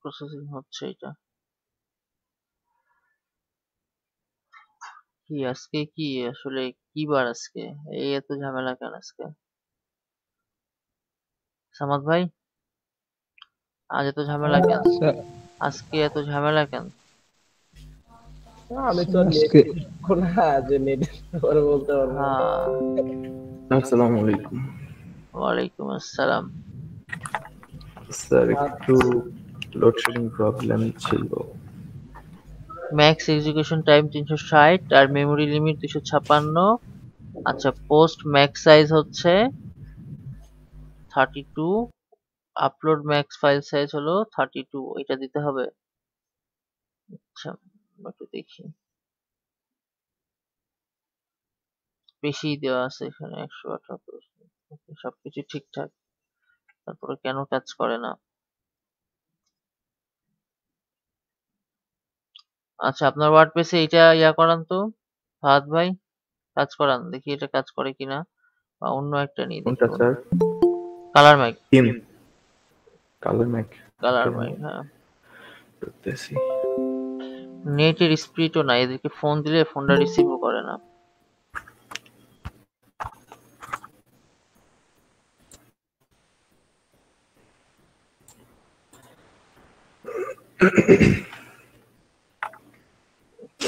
প্রসেসিং হচ্ছে এটা। কি আজকে কি আসলে কি বার আজকে? এই এত ঝামেলা কেন আজকে? সামাদ ভাই, আজ এত ঝামেলা কেন? স্যার আজকে এত ঝামেলা কেন? আমি তো নেট আজকে না, যে নেট পরে বলতে পারবো না। হ্যাঁ, আসসালামু আলাইকুম ওয়ালাইকুম আসসালাম। স্যার, একটু লোডশেডিং প্রবলেম ছিল। ম্যাক্স এক্সিকিউশন টাইম 360 আর মেমোরি লিমিট 256। আচ্ছা, পোস্ট ম্যাক্স সাইজ হচ্ছে 32, আপলোড ম্যাক্স ফাইল সাইজ হলো 32, এটা দিতে হবে। আচ্ছা, একটু দেখি, বেশি দেওয়া আছে এখানে 118। সবকিছু ঠিকঠাক, তারপরে কেন কাজ করে না? আচ্ছা, আপনার ওয়ার্ডপ্রেসে এটা ইয়া করান তো ফাহাদ ভাই, কাজ করান দেখি এটা কাজ করে কিনা, বা অন্য একটা নিয়ে দেখি। কোনটা sir? Colour Mac, theme colour Mac. Colour Mac, হ্যাঁ। করতেছি। নেটের স্পিডও নাই, এদেরকে ফোন দিলে ফোনটা রিসিভও করে না।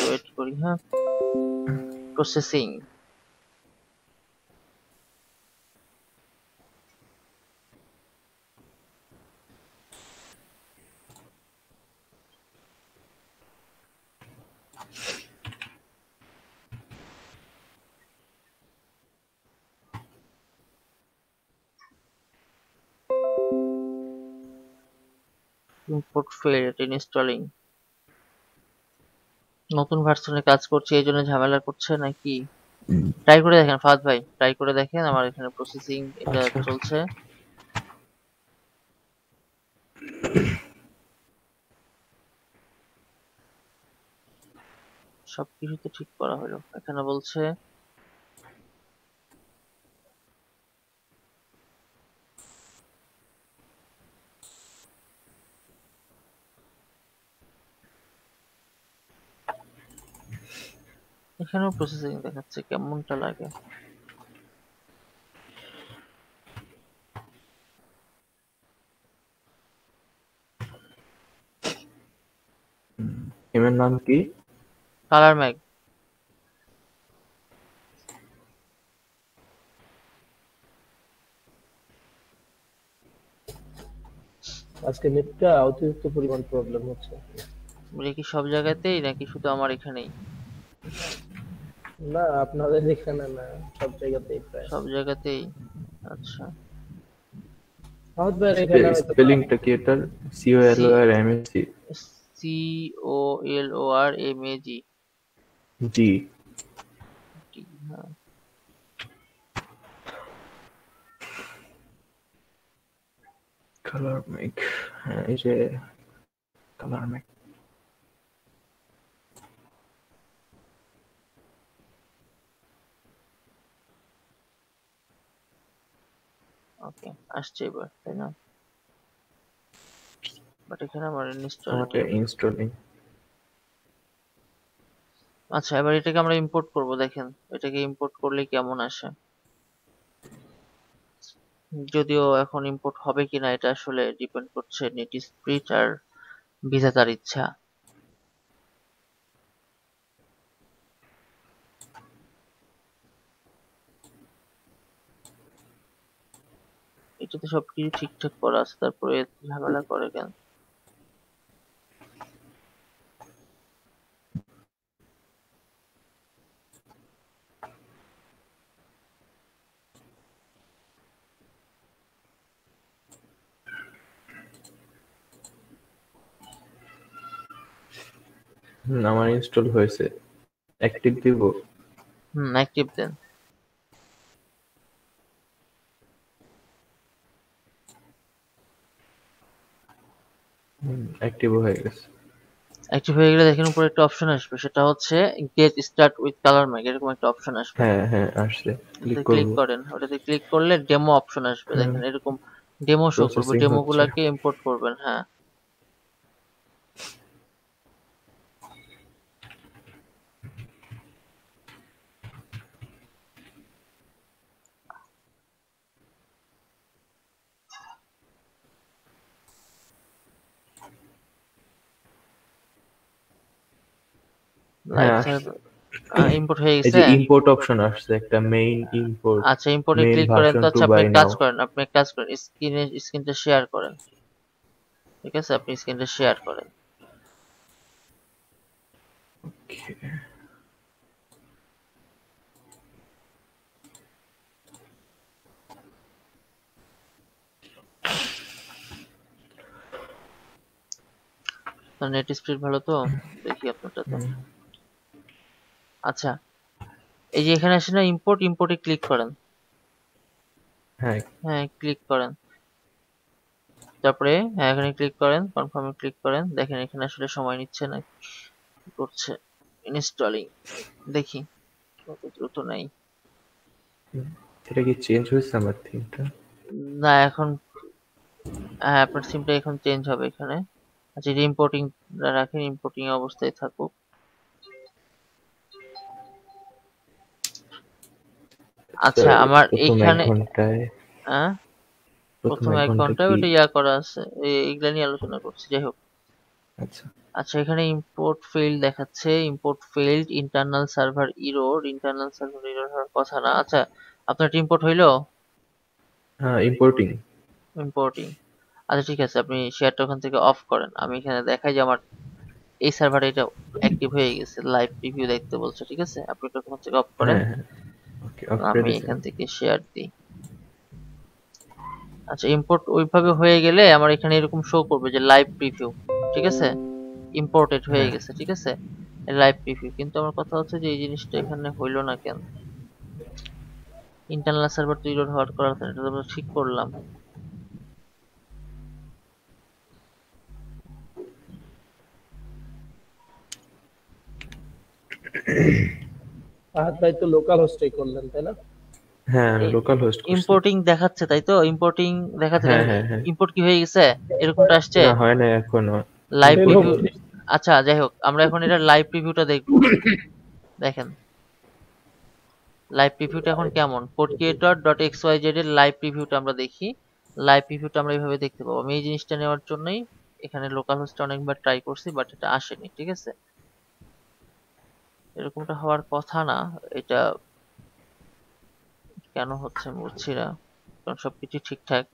ওয়েট করি, হ্যাঁ। Processing, import fail, installing. নতুন ভার্সনে কাজ করছে এই জন্য ঝামেলা করছে নাকি? ট্রাই করে দেখেন ফাহাদ ভাই, ট্রাই করে দেখেন। আমার এখানে প্রসেসিং এটা আচ্ছা, চলছে। সবকিছু তো ঠিক করা হলো, এখানে বলছে এখানেও প্রসেসিং দেখাচ্ছে, কেমনটা লাগে? থিমের নাম কি? Colour Mac. আজকে নেটটা অতিরিক্ত পরিমাণ প্রবলেম হচ্ছে। এটা কি সব জায়গাতেই নাকি শুধু আমার এখানেই? না, আপনাদের এখানে না, সব জায়গাতেই প্রায়। সব জায়গাতেই, আচ্ছা। ফাহাদ ভাইয়ের এখানে হয়তো স্পেলিংটা কি এটার? COLORMAC? COLORMAG, জি। হ্যাঁ। কালার ম্যাক, হ্যাঁ এই যে কালার ম্যাক। ওকে, আসছে এবার, তাই না? বাট এখানে আমার ইনস্টল। আমাকে ইনস্টলিং। আচ্ছা, এবার এটাকে আমরা ইম্পোর্ট করব। দেখেন এটাকে ইম্পোর্ট করলে কেমন আসে। যদিও এখন ইম্পোর্ট হবে কিনা এটা আসলে ডিপেন্ড করছে নেটস্প্রিট আর বিধাতার ইচ্ছা। এটাতে সবকিছু ঠিকঠাক করা আছে, তারপরে এত ঝামেলা করে কেন? আমার ইনস্টল হয়েছে। অ্যাক্টিভ দিব? অ্যাক্টিভ দেন। অ্যাক্টিভ হয়ে গেছে। অ্যাক্টিভ হয়ে গেলে দেখেন উপরে একটা অপশন আসবে, সেটা হচ্ছে get start with colour Mac, এরকম একটা অপশন আসবে। হ্যাঁ হ্যাঁ আসছে, ক্লিক ওটাতে ক্লিক করব। করেন, ওটাতে ক্লিক করলে ডেমো অপশন আসবে। দেখেন এরকম ডেমো শো করবে, প্রসেসিং ডেমো হচ্ছে। গুলাকে ইম্পোর্ট করবেন। হ্যাঁ, লাইভ হ্যাঁ আসছে। ইম্পোর্ট হয়ে এই গেছে। যে ইম্পোর্ট অপশন আসছে একটা, মেইন ইম্পোর্ট, আচ্ছা, ইম্পোর্টে মেইন ক্লিক করেন তো। ভার্সন টু আচ্ছা, আপনি বাই এক কাজ নাও। করেন, স্ক্রিনটা শেয়ার করেন। ঠিক আছে, আপনি স্ক্রিনটা শেয়ার করেন। নেট স্পিড ভালো তো? দেখি আপনারটা তো। আচ্ছা, এই যে এখানে আসে না ইম্পোর্ট, ইম্পোর্টে ক্লিক করেন। হ্যাঁ হ্যাঁ, ক্লিক করেন। তারপরে হ্যাঁ এখানে ক্লিক করেন, কনফার্মে ক্লিক করেন। দেখেন এখানে আসলে সময় নিচ্ছে না, কি করছে ইনস্টলিং। দেখি কত দ্রুত নাই। এটা কি চেঞ্জ হয়েছে আমার থিমটা? না এখন, হ্যাঁ আপনার সিমটা এখন চেঞ্জ হবে এখানে। আচ্ছা, এটা ইম্পোর্টিং রাখেন, ইম্পোর্টিং অবস্থায় থাকুক। আচ্ছা, আমার প্রথম এক এইখানে ঘন্টায় হ্যাঁ প্রথম প্রথম এক 1 ঘন্টা ঘন্টায় কি? ওটা ইয়া করা আছে, এইগুলা নিয়ে আলোচনা করছি। যাই হোক, আচ্ছা আচ্ছা এখানে ইম্পোর্ট ফেইল্ড দেখাচ্ছে। Import failed, internal server error. Internal server error হওয়ার কথা না। আচ্ছা, আপনার ইম্পোর্ট হইলো? হ্যাঁ ইম্পোর্টিং। ইম্পোর্টিং। আচ্ছা ঠিক আছে, আপনি শেয়ারটা ওখান থেকে অফ করেন। আমি এখানে দেখাই যে আমার এই সার্ভারে এটা অ্যাক্টিভ হয়ে গেছে, লাইভ প্রিভিউ দেখতে বলছে। ঠিক আছে, আপনি এটা ওখান থেকে অফ করেন। হ্যাঁ হ্যাঁ ওকে অফ করে আমি দিয়েছি। এখান থেকে শেয়ার দিই। আচ্ছা, ইম্পোর্ট ওইভাবে হয়ে গেলে আমার এখানে এরকম শো করবে যে লাইভ প্রিভিউ। ঠিক আছে, ইম্পোর্টেড হয়ে হ্যাঁ গেছে। ঠিক আছে, লাইভ প্রিভিউ। কিন্তু আমার কথা হচ্ছে যে এই জিনিসটা এখানে হইলো না কেন? ইন্টারনাল সার্ভার তো ইরর হওয়ার কথা, এটা তো আমরা ঠিক করলাম। ফাহাদ ভাই তো লোকাল হোস্টেই করলেন তাই না? হ্যাঁ আমি লোকাল হোস্ট করছি। ইম্পোর্টিং দেখাচ্ছে তাই তো? ইম্পোর্টিং দেখাচ্ছে। হ্যাঁ হ্যাঁ হ্যাঁ। ইম্পোর্ট কি হয়ে গেছে? এরকমটা আসছে না হয় না এখনো। Live fail preview. হবে। আচ্ছা যাই হোক, আমরা এখন এটা লাইভ প্রিভিউটা দেখবো। দেখেন লাইভ প্রিভিউটা এখন কেমন। Codecreator.xyz এর লাইভ প্রিভিউটা আমরা দেখি। লাইভ প্রিভিউটা আমরা এইভাবে দেখতে পাবো। আমি এই জিনিসটা নেওয়ার জন্যই এখানে লোকাল হোস্টে অনেকবার ট্রাই করছি, বাট এটা আসেনি। ঠিক আছে, এরকমটা হওয়ার কথা না। এটা কেন হচ্ছে আমি বুঝছি না, কারণ সবকিছু ঠিকঠাক।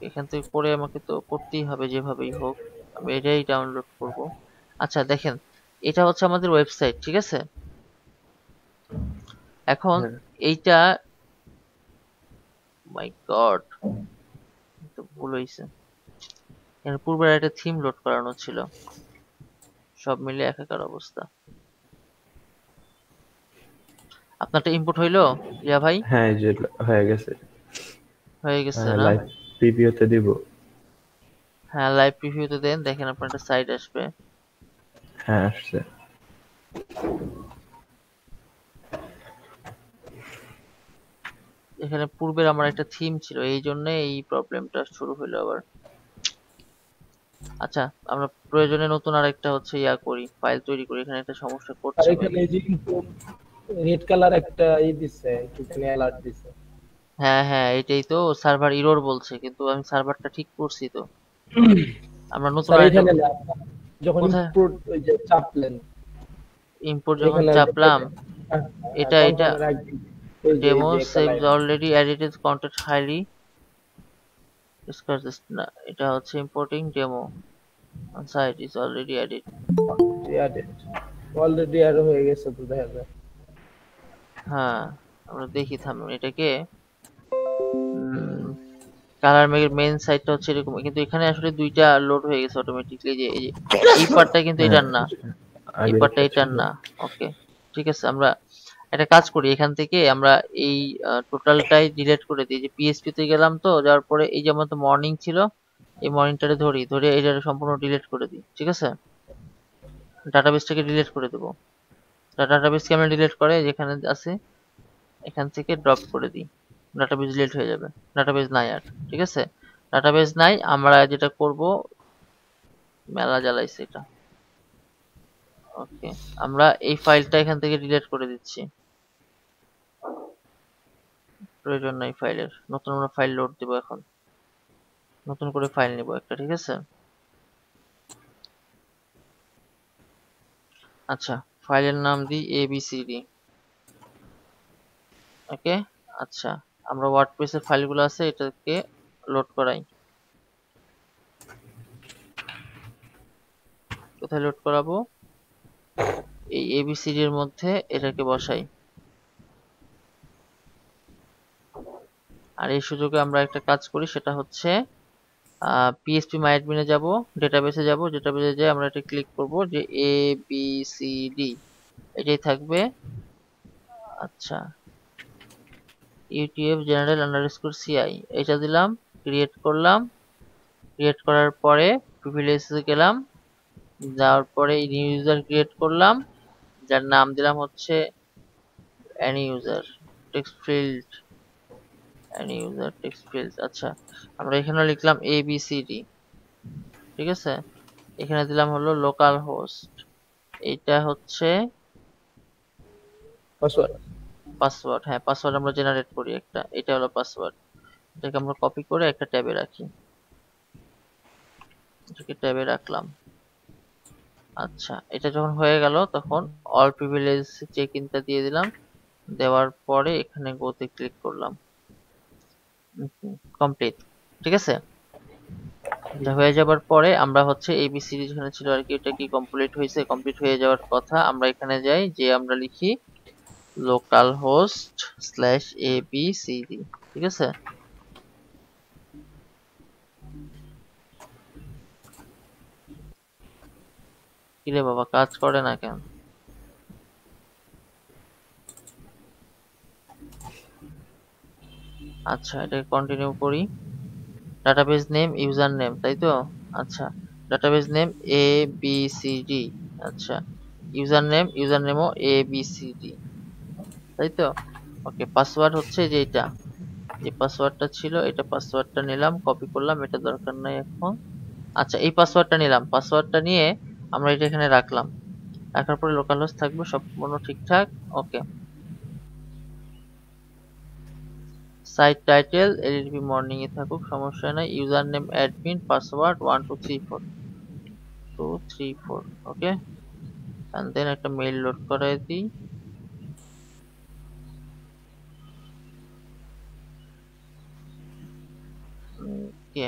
এখান থেকে পরে আমাকে তো করতেই হবে যেভাবেই হোক। আমি এটাই ডাউনলোড করব। আচ্ছা দেখেন, এটা হচ্ছে আমাদের ওয়েবসাইট। ঠিক আছে, এখন হ্যাঁ এইটা, মাই গড, তো ভুল হয়েছে। এখানে পূর্বের একটা থিম লোড করানো ছিল, সব মিলে একাকার অবস্থা। আপনারটা ইম্পোর্ট হইলো রিয়া ভাই? হ্যাঁ এই যে হয়ে গেছে। হয়ে গেছে না? লাইভ প্রিভিউতে দিব। হ্যাঁ লাইভ প্রিভিউতে দেন, দেখেন আপনার একটা সাইট আসবে। হ্যাঁ আসছে। এখানে পূর্বের আমার একটা থিম ছিল, এই জন্য এই প্রবলেমটা শুরু হলো আবার। আচ্ছা আমরা প্রয়োজনে নতুন আরেকটা হচ্ছে করি, ফাইল তৈরি করি। এখানে একটা সমস্যা আর করছে ভাই। এখানে এই যে রেড কালার একটা দিছে, কি জানি অ্যালার্ট দিছে। হ্যাঁ হ্যাঁ এটাই তো, সার্ভার এরর বলছে, কিন্তু আমি সার্ভারটা ঠিক করছি তো। আমরা নতুন স্যার আরেকটা এখানে না, যখন কোথায় ইম্পোর্ট ওই যে চাপলেন ইম্পোর্ট যখন এখানে চাপলাম, এটা কনফার্মের আগে ওই যে ডেমো একটা saves line already edited content highly discuss this না, এটা হচ্ছে importing demo site is already edit. Already আর হয়ে গেছে তো দেখা যায়। হ্যাঁ আমরা দেখি, থামুন এটাকে। কালার মেন সাইটটা হচ্ছে এরকম, কিন্তু এখানে আসলে দুইটা লোড হয়ে গেছে অটোমেটিকলি। যে এই পার্টটা কিন্তু হ্যাঁ এটার না, এই আগে পার্টটা এটা এটার ছিল। না। ওকে ঠিক আছে, আমরা একটা কাজ করি, এখান থেকে আমরা এই টোটালটাই ডিলিট করে দিই। যে পিএসপি তে গেলাম, তো যাওয়ার পরে এই যে আমাদের মর্নিং ছিল, এই মর্নিংটারে ধরে এইটা সম্পূর্ণ ডিলিট করে দিই। ঠিক আছে, ডাটাবেসটাকে ডিলিট করে দেবো। ডাটাবেসকে আমরা ডিলিট করে যেখানে আছে এখান থেকে ড্রপ করে দিই, ডাটাবেস ডিলিট হয়ে যাবে। ডাটাবেস নাই আর, ঠিক আছে, ডাটাবেস নাই। আমরা যেটা করব, মেলা জ্বালাইছে এটা। ওকে, আমরা এই ফাইলটা এখান থেকে ডিলিট করে দিচ্ছি, প্রয়োজন নাই ফাইলের। নতুন আমরা ফাইল লোড দিব এখন, নতুন করে ফাইল নিব একটা। ঠিক আছে, আচ্ছা ফাইলের নাম দিই abcd। ওকে, আচ্ছা আমরা ওয়ার্ডপ্রেসের ফাইলগুলো আছে এটাকে লোড করাই। কোথায় লোড করাবো? এই abcd এর মধ্যে এটাকে বসাই। আর এই সুযোগে আমরা একটা কাজ করি, সেটা হচ্ছে PHP MyAdmin এ যাব, ডেটাবেসে যাব, ডেটাবেসে যাই আমরা এটা ক্লিক করব যে abcd এটাই থাকবে। আচ্ছা utf general underscore ci এটা দিলাম, ক্রিয়েট করলাম। ক্রিয়েট করার পরে প্রিভিলেজে গেলাম, যাওয়ার পরে নিউ ইউজার ক্রিয়েট করলাম, যার নাম দিলাম হচ্ছে any user text field, any user text field। আচ্ছা আমরা এখানে লিখলাম abcd। ঠিক আছে, এখানে দিলাম হলো লোকাল হোস্ট, এটা হচ্ছে পাসওয়ার্ড। পাসওয়ার্ড। হ্যাঁ পাসওয়ার্ড আমরা জেনারেট করি একটা, এটা হলো পাসওয়ার্ড। এটাকে আমরা কপি করে একটা ট্যাবে রাখি, এটাকে ট্যাবে রাখলাম। আচ্ছা এটা যখন হয়ে গেল, তখন অল প্রিভিলেজ চেক ইনটা দিয়ে দিলাম। দেওয়ার পরে এখানে গোতে ক্লিক করলাম, কমপ্লিট। ঠিক আছে, এটা হয়ে যাবার পরে আমরা হচ্ছে এবিসিডি যেখানে ছিল আর কি, এটা কি কমপ্লিট হয়েছে? কমপ্লিট হয়ে যাওয়ার কথা। আমরা এখানে যাই, যে আমরা লিখি লোকাল হোস্ট স্ল্যাশ abcd। ঠিক আছে, কিরে বাবা কাজ করে না কেন? আচ্ছা এটাকে কন্টিনিউ করি। ডাটাবেস নেম ইউজার নেম, তাই তো? আচ্ছা ডাটাবেস নেম abcd। আচ্ছা ইউজার নেমও abcd, তাই তো? ওকে, পাসওয়ার্ড হচ্ছে যে এটা, যে পাসওয়ার্ডটা ছিল এটা, পাসওয়ার্ডটা নিলাম, কপি করলাম, এটা দরকার নাই এখন। আচ্ছা এই পাসওয়ার্ডটা নিলাম, পাসওয়ার্ডটা নিয়ে আমরা এটা এখানে রাখলাম। রাখার পরে লোকাল হোস্ট থাকবে সম্পূর্ণ ঠিকঠাক। Okay, site title LLB morning এ থাকুক, সমস্যা নাই। User name admin, password 1234234। Okay, and then একটা মেইল লোড করাই দিই। কে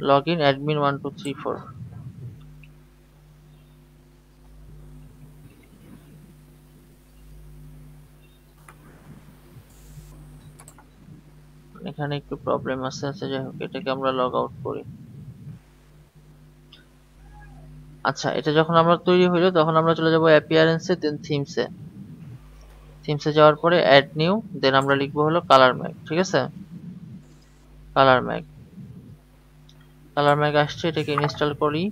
লগইন অ্যাডমিন 1234। এখানে একটু প্রবলেম আছে। আচ্ছা যাই হোক, এটাকে আমরা লগ আউট করি। আচ্ছা এটা যখন আমরা তৈরি হইলো, তখন আমরা চলে যাব অ্যাপিয়ারেন্সে, দেন থিমসে। থিমসে যাওয়ার পরে অ্যাড নিউ, দেন আমরা লিখবো হলো কালার ম্যাপ। ঠিক আছে, কালার ম্যাগ আসছে, এটাকে ইনস্টল করি।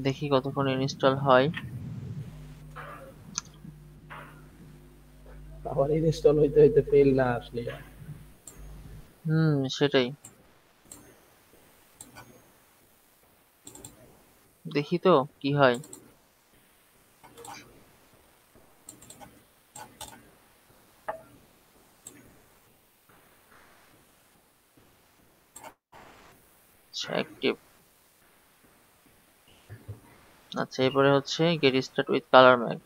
দেখি কতক্ষণ ইনস্টল হয়। আবার ইনস্টল হইতে হইতে ফেল না আসলে। সেটাই। দেখি তো কি হয়। অ্যাক্টিভ। আচ্ছা, এরপরে হচ্ছে get start with colour mag.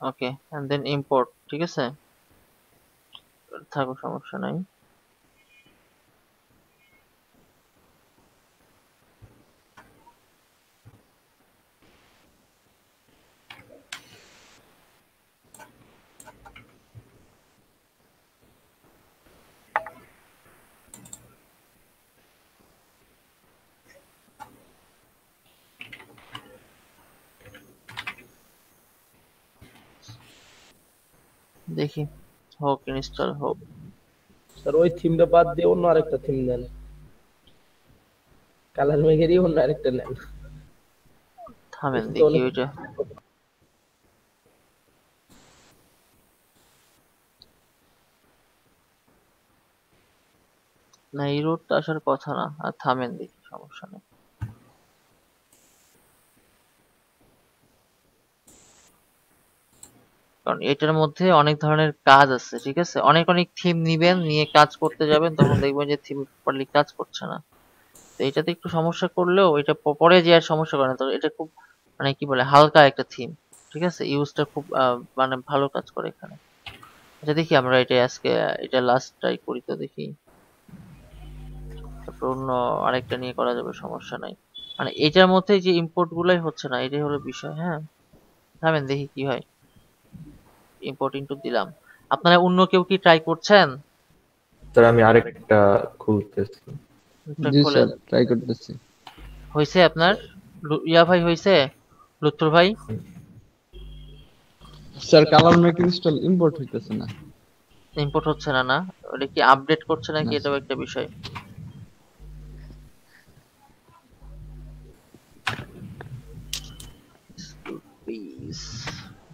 Okay, and then import. ঠিক আছে, থাকো, সমস্যা নাই। দেখি হোক, ইনস্টল হোক। স্যার ওই থিমটা বাদ দিয়ে অন্য আরেকটা থিম নেন, কালার মেঘেরই অন্য আরেকটা নেন। থামেন, দেখি তো দেখি অনেক ওইটা। না, এই রোডটা আসার কথা না। আর থামেন, দেখি, সমস্যা নেই। কারণ এটার মধ্যে অনেক ধরনের কাজ আছে। ঠিক আছে, অনেক অনেক থিম নিবেন, নিয়ে কাজ করতে যাবেন, তখন দেখবেন যে থিম প্রপারলি কাজ করছে না। তো এটাতে একটু সমস্যা করলেও এটা পরে যে আর সমস্যা করে না। তো এটা খুব মানে কি বলে, হালকা একটা থিম। ঠিক আছে, ইউজটা খুব মানে ভালো কাজ করে এখানে। আচ্ছা, দেখি আমরা এটা আজকে এটা লাস্ট ট্রাই করি তো, দেখি। তারপর অন্য আরেকটা নিয়ে করা যাবে, সমস্যা নাই। মানে এটার মধ্যে যে ইম্পোর্ট গুলাই হচ্ছে না, এটাই হলো বিষয়। হ্যাঁ, থামেন, দেখি কি হয়। ইম্পোর্ট ইনটু দিলাম। আপনারা অন্য কেউ কি ট্রাই করছেন? স্যার আমি আরেকটা খুলতেছি। এটা জি খোলেন। স্যার, ট্রাই করতেছি। হয়েছে আপনার? ইয়া ভাই হয়েছে? লুৎফর ভাই? Sir colour Mac install import হইতেছে না। ইম্পোর্ট হচ্ছে না? না, ওটা কি আপডেট করছে নাকি, না এটাও স্যার। একটা বিষয়। Please,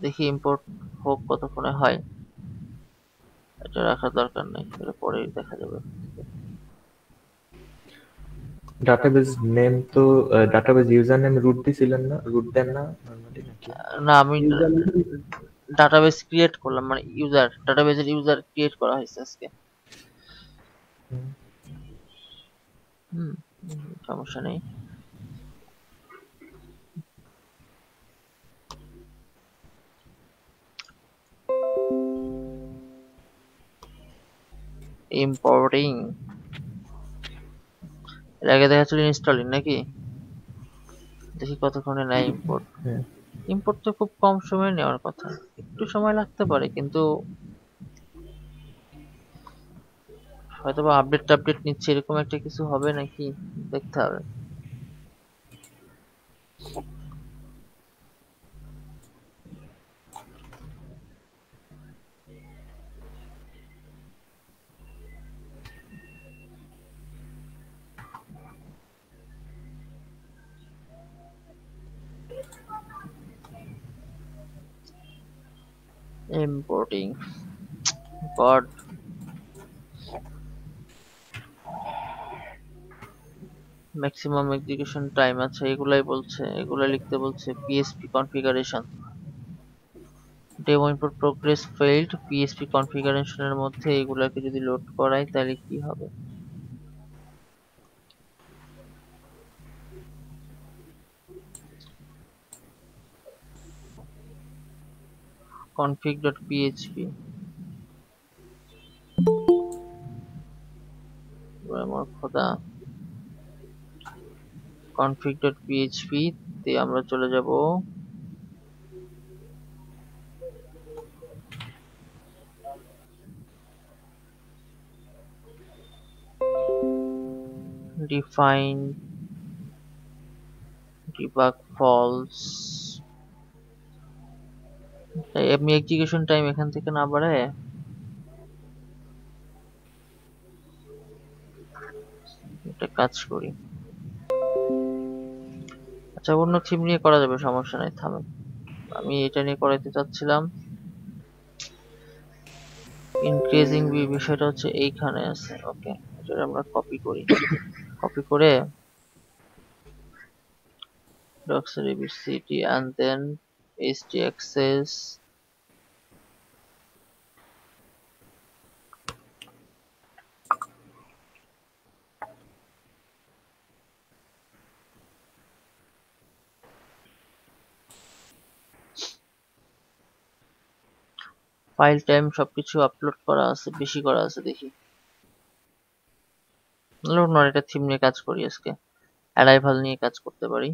দেখি ইম্পোর্ট হোক, কতক্ষণে হয়। এটা রাখার দরকার নেই, এটা পরে দেখা যাবে। ডাটাবেস নেম তো ডাটাবেস ইউজার নেম রুট দিছিলেন না? রুট দেন না নরমালি নাকি? না, আমি ডাটাবেস ক্রিয়েট করলাম, মানে ডাটাবেসের ইউজার ক্রিয়েট করা হয়েছে আজকে। হুম, সমস্যা নেই। ইম্পোর্টিং। এর আগে দেখা যাচ্ছিল ইনস্টলিং নাকি? দেখি কতক্ষণে নেয় ইম্পোর্ট। হ্যাঁ। ইম্পোর্ট তো খুব কম সময় নেওয়ার কথা, একটু সময় লাগতে পারে, কিন্তু হয়তোবা আপডেট নিচ্ছে, এরকম একটা কিছু হবে নাকি, দেখতে হবে। ইম্পোর্টিং, গড। ম্যাক্সিমাম এক্সিকিউশন টাইম আছে, এগুলাই বলছে, এগুলা লিখতে বলছে। PSP configuration, demo input progress failed. PSP কনফিগারেশনের মধ্যে এগুলাকে যদি লোড করাই তাহলে কি হবে? config.php আমার খোদা config.php তে আমরা চলে যাব define debug false আমি এক্সিকিউশন টাইম এখান থেকে না বাড়ায় একটা কাজ করি। আচ্ছা অন্য থিম নিয়ে করা যাবে, সমস্যা নাই, থামেন। আমি এটা নিয়ে করাইতে চাচ্ছিলাম। ইনক্রিজিং বিষয়টা হচ্ছে এইখানে আছে। ওকে, এটা আমরা কপি করি। কপি করে docs abcd and then htaccess file time সবকিছু আপলোড করা আছে, বেশি করা আছে দেখি। অন্য একটা থিম নিয়ে কাজ করি আজকে, অ্যারাইভাল নিয়ে কাজ করতে পারি।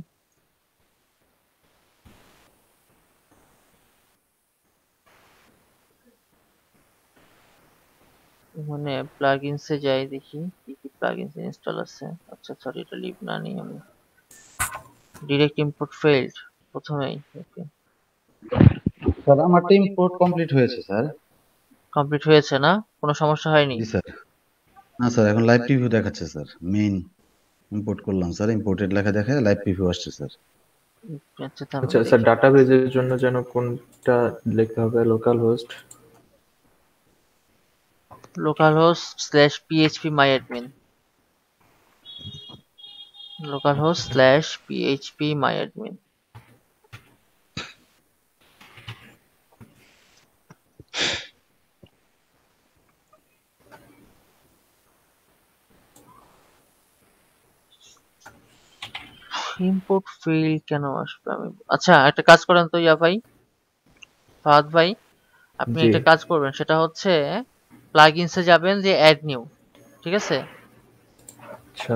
মানে প্লাগইনসে যাই দেখি কি কি প্লাগইনস ইনস্টল আছে। আচ্ছা সরি, এটা লিভ না নিই আমি। ডিরেক্ট ইম্পোর্ট ফেইল্ড প্রথমেই। ওকে স্যার আমারটা ইম্পোর্ট কমপ্লিট হয়েছে স্যার। কমপ্লিট হয়েছে না? কোনো সমস্যা হয়নি? জি স্যার। না স্যার, এখন লাইভ প্রিভিউ দেখাচ্ছে স্যার। মেইন ইম্পোর্ট করলাম স্যার, ইম্পোর্টেড লেখা দেখায় লাইভ প্রিভিউ আসছে স্যার। আচ্ছা আচ্ছা স্যার, ডাটাবেজের জন্য যেন কোনটা লিখতে হবে? localhost/phpMyAdmin localhost/phpMyAdmin ইম্পোর্ট ফেইল কেন আসবে? আমি আচ্ছা একটা কাজ করেন তো ইয়া ভাই, ফাহাদ ভাই, আপনি জি। একটা কাজ করবেন, সেটা হচ্ছে প্লাগইনসে যাবেন, যে অ্যাড নিউ, ঠিক আছে? আচ্ছা,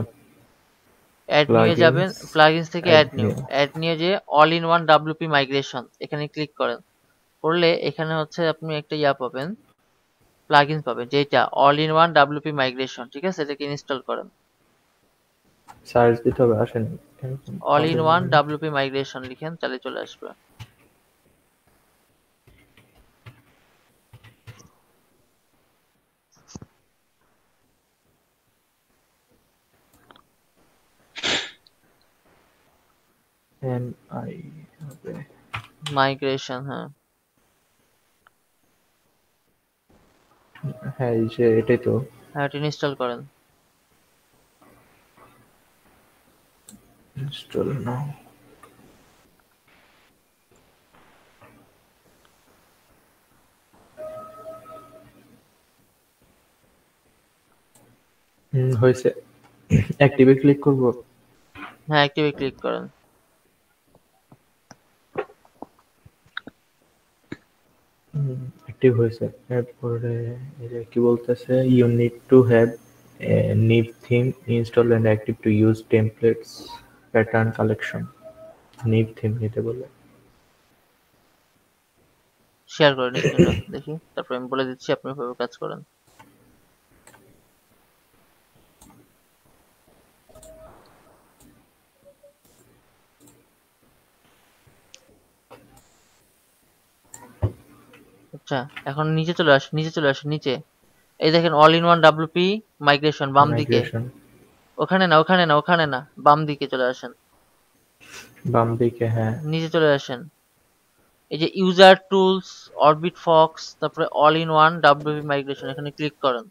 অ্যাড নিয়ে যাবেন, Plugins, প্লাগইনস থেকে add new। অ্যাড নিয়ে যে all in one WP migration এখানে ক্লিক করেন। করলে এখানে হচ্ছে আপনি একটা ইয়া পাবেন, প্লাগইনস পাবেন, যেটা all in one WP migration, ঠিক আছে? এটাকে ইনস্টল করেন। সার্চ দিতে হবে, আসেন। All in one WP migration লিখেন, তাহলে চলে আসবে। MI হবে। মাইগ্রেশন, হ্যাঁ হ্যাঁ, এই যে এটাই তো। হ্যাঁ, এটা ইনস্টল করেন। ইনস্টল নাও। হয়েছে। অ্যাক্টিভে ক্লিক করব। হ্যাঁ অ্যাক্টিভে ক্লিক করেন। অ্যাক্টিভ হয়েছে। এরপরে এই যে কি বলতেছে, you need to have Neve theme install and active to use templates pattern collection. Neve theme নিতে বলে। শেয়ার করেন স্ক্রিনটা দেখি, তারপর আমি বলে দিচ্ছি আপনি কিভাবে কাজ করেন। আচ্ছা এখন নিচে চলে আসেন, নিচে। এই দেখেন all in one WP migration, বাম দিকে। মাইগ্রেশন ওখানে না, বাম দিকে চলে আসেন। বাম দিকে, হ্যাঁ। নিচে চলে আসেন, এই যে ইউজার টুলস, অরবিট ফক্স, তারপরে all in one WP migration, এখানে ক্লিক করেন।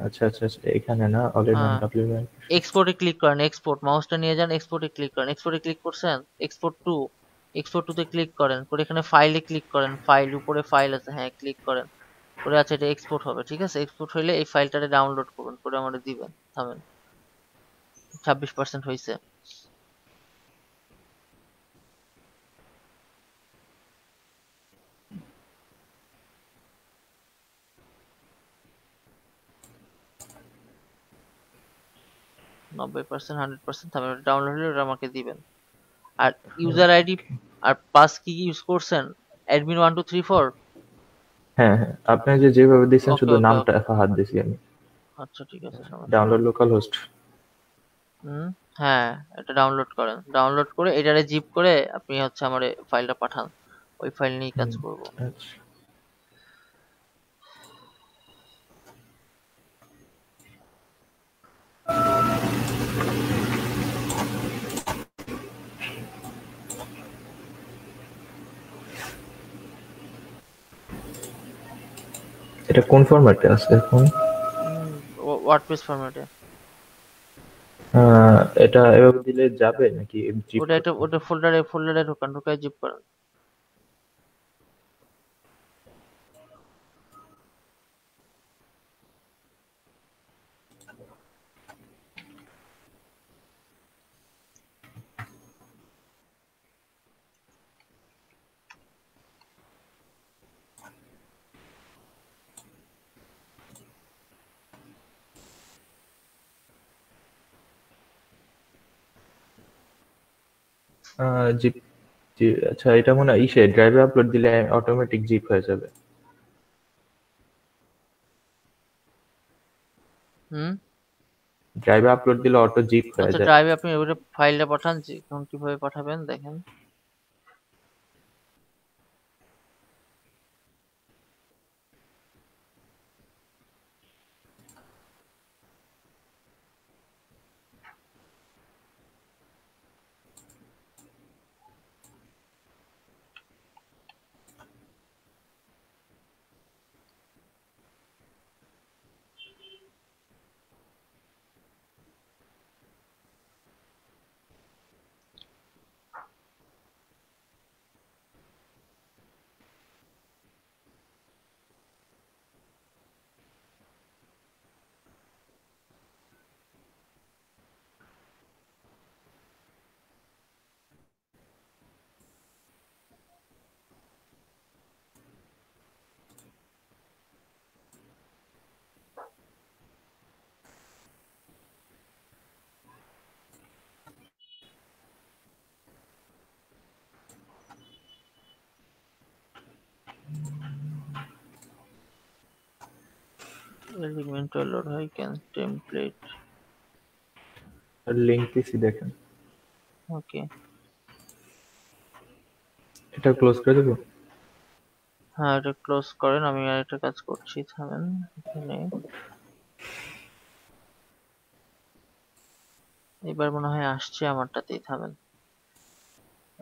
আচ্ছা আচ্ছা আচ্ছা, এখানে না, অল ইন ওয়ান হ্যাঁ, ডাব্লিউ। এক্সপোর্টে ক্লিক করেন। এক্সপোর্ট মাউসটা নিয়ে যান, এক্সপোর্টে ক্লিক করেন। এক্সপোর্টে ক্লিক করছেন, এক্সপোর্ট টু তে ক্লিক করেন। করে এখানে ফাইলে ক্লিক করেন, ফাইল উপরে ফাইল আছে, হ্যাঁ ক্লিক করেন। করে আচ্ছা এটা এক্সপোর্ট হবে, ঠিক আছে? এক্সপোর্ট হইলে এই ফাইলটারে ডাউনলোড করুন, করে আমাদের দিবেন। থামেন, 26% হয়েছে। 90% 100% থাকবে, ডাউনলোড হলে ওটা আমাকে দিবেন। আর ইউজার আইডি আর পাস কি ইউজ করছেন? অ্যাডমিন 1234। হ্যাঁ হ্যাঁ, আপনি যেভাবে দিয়েছেন ওকে শুধু ওকে নামটা ওকে, ফাহাদ দিছি আমি। আচ্ছা ঠিক আছে, সমস্যা নেই। Download local host. হুম, হ্যাঁ, এটা ডাউনলোড করেন। ডাউনলোড করে এটারে জিপ করে আপনি হচ্ছে আমার ফাইলটা পাঠান, ওই ফাইল নিয়ে কাজ করব। আচ্ছা, এটা কোন ফরম্যাটে আছে এখন? ওয়ার্ডপ্রেস ফরম্যাটে। এটা এভাবে দিলে যাবে নাকি জিপ ওটা একটা করতে হবে? ওটা ফোল্ডারে ঢোকান, ঢোকায় জিপ করেন। জিপ, আচ্ছা এটা মনে হয় ইসে ড্রাইভে আপলোড দিলে অটোমেটিক জিপ হয়ে যাবে। হুম, ড্রাইভে আপলোড দিলে অটো জিপ হয়ে আচ্ছা যায়। ড্রাইভে আপনি ওটা ফাইলটা পাঠান, যে কোন কিভাবে পাঠাবেন দেখেন। এলিমেন্ট লোড হয় কেন, টেমপ্লেট। আর লিংক দিছি দেখেন। ওকে, এটা ক্লোজ করে দেবো। হ্যাঁ এটা ক্লোজ করেন, আমি আর একটা কাজ করছি, থামেন এখানে। এবার মনে হয় আসছে আমারটাতেই, থামেন।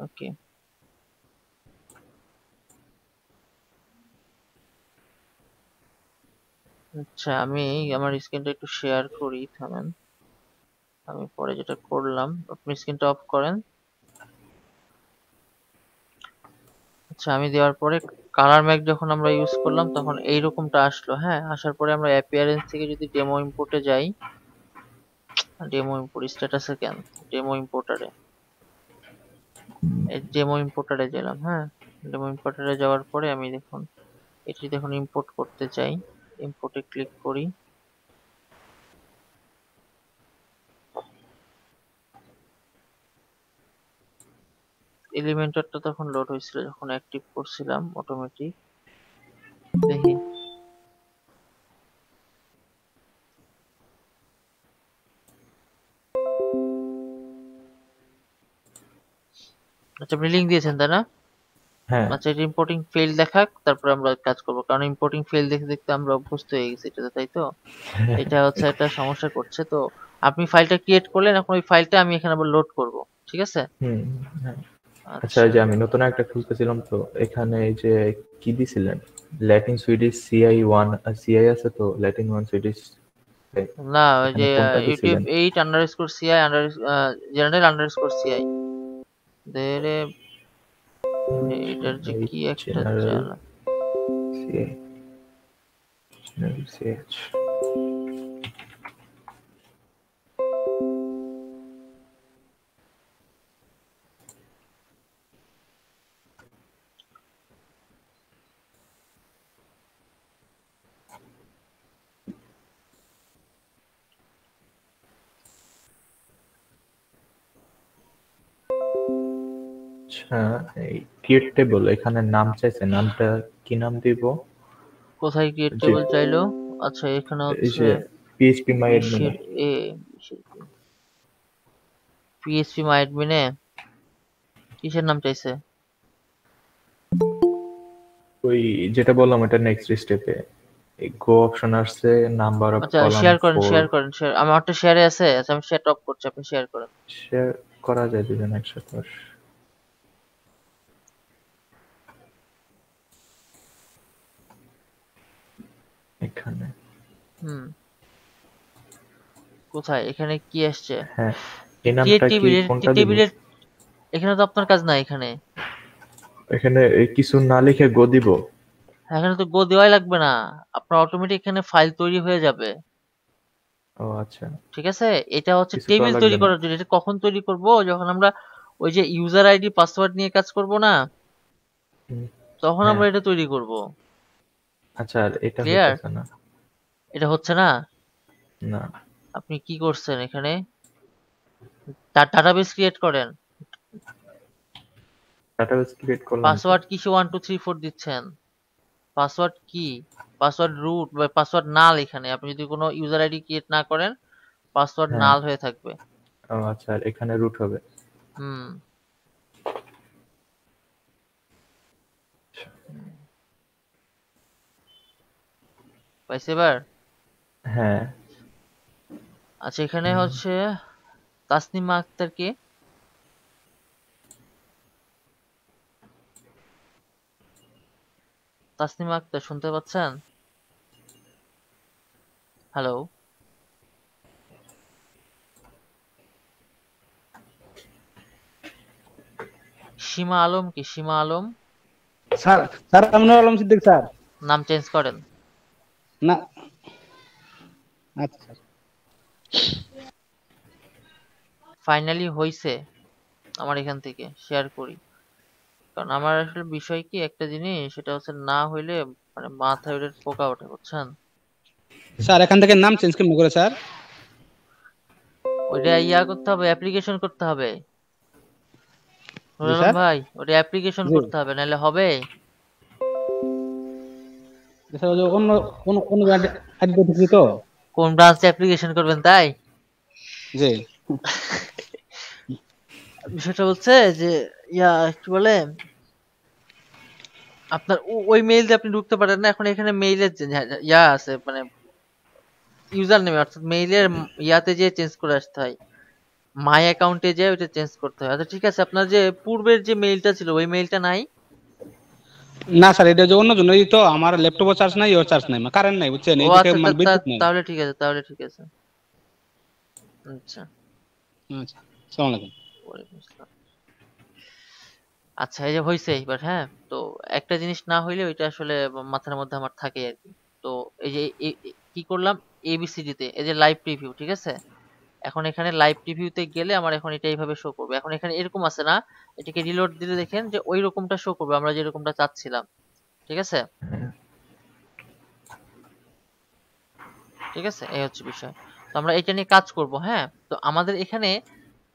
ওকে, আচ্ছা আমি আমার স্ক্রিনটা একটু শেয়ার করি, থামেন। আমি পরে যেটা করলাম, আপনি স্ক্রিনটা অফ করেন। আচ্ছা আমি দেওয়ার পরে কালার ম্যাক যখন আমরা ইউজ করলাম তখন এইরকমটা আসলো। হ্যাঁ, আসার পরে আমরা অ্যাপিয়ারেন্স থেকে যদি ডেমো ইম্পোর্টে যাই, ডেমো ইম্পোর্ট স্ট্যাটাসে কেন, ডেমো ইম্পোর্টারে, এই ডেমো ইম্পোর্টারে গেলাম। হ্যাঁ, ডেমো ইম্পোর্টারে যাওয়ার পরে আমি দেখুন এটি দেখুন ইম্পোর্ট করতে চাই, ইম্পোর্টে ক্লিক করি। এলিমেন্টরটা তখন লোড হয়েছিল যখন অ্যাক্টিভ করছিলাম অটোমেটিক, দেখি। আচ্ছা আপনি লিঙ্ক দিয়েছেন তাই না? হ্যাঁ আচ্ছা এটা ইম্পোর্টিং ফেল দেখাক, তারপর আমরা কাজ করবো, কারণ ইম্পোর্টিং ফেল দেখতে দেখতে আমরা অভ্যস্ত হয়ে গেছি এটাতে, তাই তো? এটা হচ্ছে একটা সমস্যা করছে। তো আপনি ফাইলটা ক্রিয়েট করলেন, এখন ওই ফাইলটা আমি এখানে আবার লোড করব, ঠিক আছে? হুম হ্যাঁ। আচ্ছা আচ্ছা এই যে আমি নতুন একটা খুলতেছিলাম, তো এখানে এই যে কি দিছিলেন, Latin Swedish CI one, CI আছে তো ল্যাটিন ওয়ান সুইডিশ, না, ওই এখানে যে কোনটা ইউটিউব দিছিলেন? 8_ci জেনারেল_ci দের, এটার যে কি একটা general channel. CI, general CH. আচ্ছা, এই ক্রিয়েট টেবল এখানে নাম চাইছে, নামটা কি নাম দিব? কোথায় ক্রিয়েট যে টেবিল চাইলো? আচ্ছা এখানে এই হচ্ছে যে পিএইচপি মাই অ্যাডমিনে বিশের এ পিএইচপি মাই অ্যাডমিনে কিসের নাম চাইছে? ওই যেটা বললাম এটা নেক্সট স্টেপে এই গো অপশন আসছে, নাম্বার অফ আচ্ছা কলাম শেয়ার করেন 4 শেয়ার করেন শেয়ার, আমারটা শেয়ারে আছে। আচ্ছা আমি শেয়ার টপ করছি, আপনি শেয়ার করেন। শেয়ার করা যায় দুজন একসাথে। এখানে হুম কোথায়? এখানে কি আসছে? হ্যাঁ, এই ক্রিয়েট নামটা কি টেবিলের কোনটা দিব? টেবিলের এখানে তো আপনার কাজ নাই এখানে। এখানে এই কিছু না লিখে গো দিব? এখানে তো গো দেওয়াই লাগবে না, আপনার অটোমেটিক এখানে ফাইল তৈরি হয়ে যাবে। ও আচ্ছা, ঠিক আছে, এটা হচ্ছে কিছু করা টেবিল লাগবে তৈরি না। করার জন্য। এটা কখন তৈরি করব? যখন আমরা ওই যে ইউজার আইডি পাসওয়ার্ড নিয়ে কাজ করব না, হুম, তখন হ্যাঁ আমরা এটা তৈরি করব। আচ্ছা, আর এটা ক্লিয়ার? হইতেছে না। এটা হচ্ছে না। না, আপনি কি করছেন এখানে? তার ডাটাবেস ক্রিয়েট করেন। ডাটাবেস ক্রিয়েট করলাম তো। পাসওয়ার্ড কিসে 1 2 3 4 দিচ্ছেন? পাসওয়ার্ড কি? পাসওয়ার্ড রুট বা পাসওয়ার্ড নাল। এখানে আপনি যদি কোনো ইউজার আইডি ক্রিয়েট না করেন, পাসওয়ার্ড হ্যাঁ, নাল হয়ে থাকবে। ও আচ্ছা, আর এখানে রুট হবে। হুম পাইছে এবার? হ্যাঁ, আচ্ছা এখানে হচ্ছে তাসনিমা আক্তার কে? তাসনিমা আক্তার শুনতে পাচ্ছেন? হ্যালো? সীমা আলম কি? সীমা আলম স্যার স্যার আমি নুর আলম সিদ্দিক স্যার। নাম চেঞ্জ করেন। না আচ্ছা স্যার। ফাইনালি হইছে। আমার এখান থেকে শেয়ার করি, কারণ আমার আসলে বিষয় কি একটা জিনিস, সেটা হচ্ছে না হইলে মানে মাথায় ওটা পোকা ওঠে, বুঝছেন? স্যার এখান থেকে নাম চেঞ্জ কেমন করে স্যার? ওইটা ইয়া করতে হবে, অ্যাপ্লিকেশন করতে হবে। নুর জি আলম স্যার। ভাই ওটা অ্যাপ্লিকেশন জি করতে হবে, নাহলে হবে? স্যার ওই যে অন্য কোন কোন আইডি ঢুকি তো। কোন ব্রাঞ্চে অ্যাপ্লিকেশন করবেন তাই? জি বিষয়টা হচ্ছে যে ইয়া কি বলে, আপনার ওই মেইল দিয়ে আপনি ঢুকতে পারেন না। এখন এখানে মেইলের ইয়া আছে, মানে ইউজার নেম, অর্থাৎ মেইলের ইয়াতে যে চেঞ্জ করে আসতে হয়, মাই অ্যাকাউন্টে যে ওইটা চেঞ্জ করতে হয়। আচ্ছা ঠিক আছে, আপনার যে পূর্বের যে মেইলটা ছিল ওই মেইলটা নাই? না স্যার, এটা যে অন্য জন্য এই তো আমার ল্যাপটপে চার্জ নাই, ওর চার্জ নাই, কারেন্ট নাই বুঝছেন, ও এইদিকে আচ্ছা, মানে বিদ্যুৎ নাই। তাহলে ঠিক আছে, তাহলে ঠিক আছে। আচ্ছা আচ্ছা, আসসালামু আলাইকুম। ওয়ালাইকুম আসসালাম। আচ্ছা এই যে হইছে এবার, হ্যাঁ। তো একটা জিনিস না হইলে ওইটা আসলে মাথার মধ্যে আমার থাকে আর কি। তো এই যে কি করলাম, এবিসিডি তে এই যে লাইভ প্রিভিউ, ঠিক আছে। এখন এখানে লাইভ প্রিভিউতে গেলে আমার এখন এটা এইভাবে শো করবে। এখন এখানে এরকম আছে না, এটাকে রিলোড দিলে দেখেন যে ওই রকমটা শো করবে, আমরা যেরকমটা চাচ্ছিলাম। ঠিক আছে, ঠিক আছে, এই হচ্ছে বিষয়। তো আমরা এটা নিয়ে কাজ করব, হ্যাঁ। তো আমাদের এখানে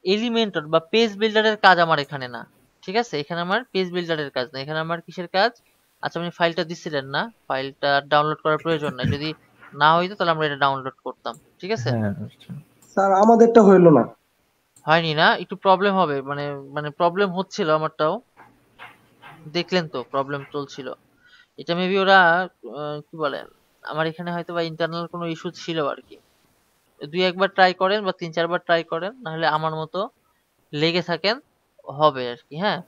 এলিমেন্টর বা পেজ বিল্ডারের কাজ আমার এখানে না। ঠিক আছে, এখানে আমার পেজ বিল্ডারের কাজ না, এখানে আমার কিসের কাজ? আচ্ছা আপনি ফাইলটা দিছিলেন না, ফাইলটা ডাউনলোড করার প্রয়োজন নাই। যদি না হইতো তাহলে আমরা এটা ডাউনলোড করতাম। ঠিক আছে, হ্যাঁ আচ্ছা। স্যার আমাদেরটা হইলো না। হয়নি না? একটু প্রবলেম হবে, মানে মানে প্রবলেম হচ্ছিল আমারটাও, দেখলেন তো প্রবলেম চলছিল। এটা মেবি ওরা কি বলে, আমার এখানে হয়তো বা ইন্টারনাল কোনো ইস্যু ছিল আর কি। দুই একবার ট্রাই করেন বা তিন চারবার ট্রাই করেন, নাহলে আমার মতো লেগে থাকেন, হবে আর কি, হ্যাঁ।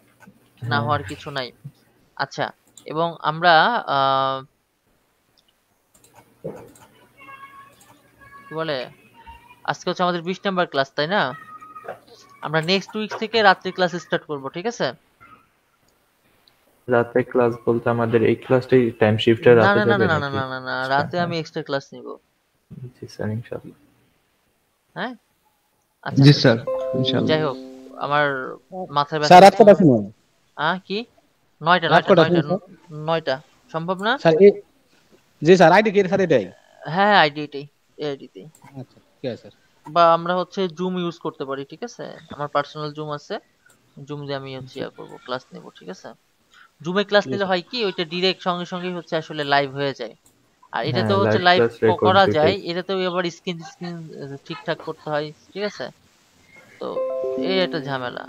না হ্যাঁ, হওয়ার কিছু নাই। আচ্ছা, এবং আমরা কি বলে, আজকে হচ্ছে আমাদের 20 নাম্বার ক্লাস, তাই না? আমরা নেক্সট উইক থেকে রাত্রি ক্লাস স্টার্ট করব, ঠিক আছে? রাতে ক্লাস বলতে আমাদের এই ক্লাসটাই টাইম শিফটে না রাতে না না যাবে না না নাকি? না না না, আচ্ছা, রাতে হ্যাঁ, আমি এক্সট্রা ক্লাস নিব। জি স্যার, ইনশাআল্লাহ। হ্যাঁ আচ্ছা, জি স্যার, ইনশাআল্লাহ। যাই হোক, আমার মাথায় ব্যথা স্যার রাত করছে। কটার সময়? কি? 9টা রাত 9টা কটার 9টা সময় স্যার? 9টা সম্ভব না? স্যার জি স্যার, আইডি কি এর সাথে এটাই? হ্যাঁ আইডি এটাই, এই আইডিতেই। আচ্ছা ঠিক আছে স্যার। বা আমরা হচ্ছে জুম ইউজ করতে পারি, ঠিক আছে। আমার পার্সোনাল জুম আছে, জুম দিয়ে আমি হচ্ছে ইয়া করবো, ক্লাস নেব, ঠিক আছে? জুমে ক্লাস নিলে হয় কি ওইটা ডিরেক্ট সঙ্গে সঙ্গে হচ্ছে আসলে লাইভ হয়ে যায়। আর এটা তো হ্যাঁ, হচ্ছে লাইভ লাইভ ক্লাস রেকর্ড করা যায়, দুইটাই। এটাতেও আবার স্ক্রিন ঠিকঠাক করতে হয়, ঠিক আছে? তো এই একটা ঝামেলা।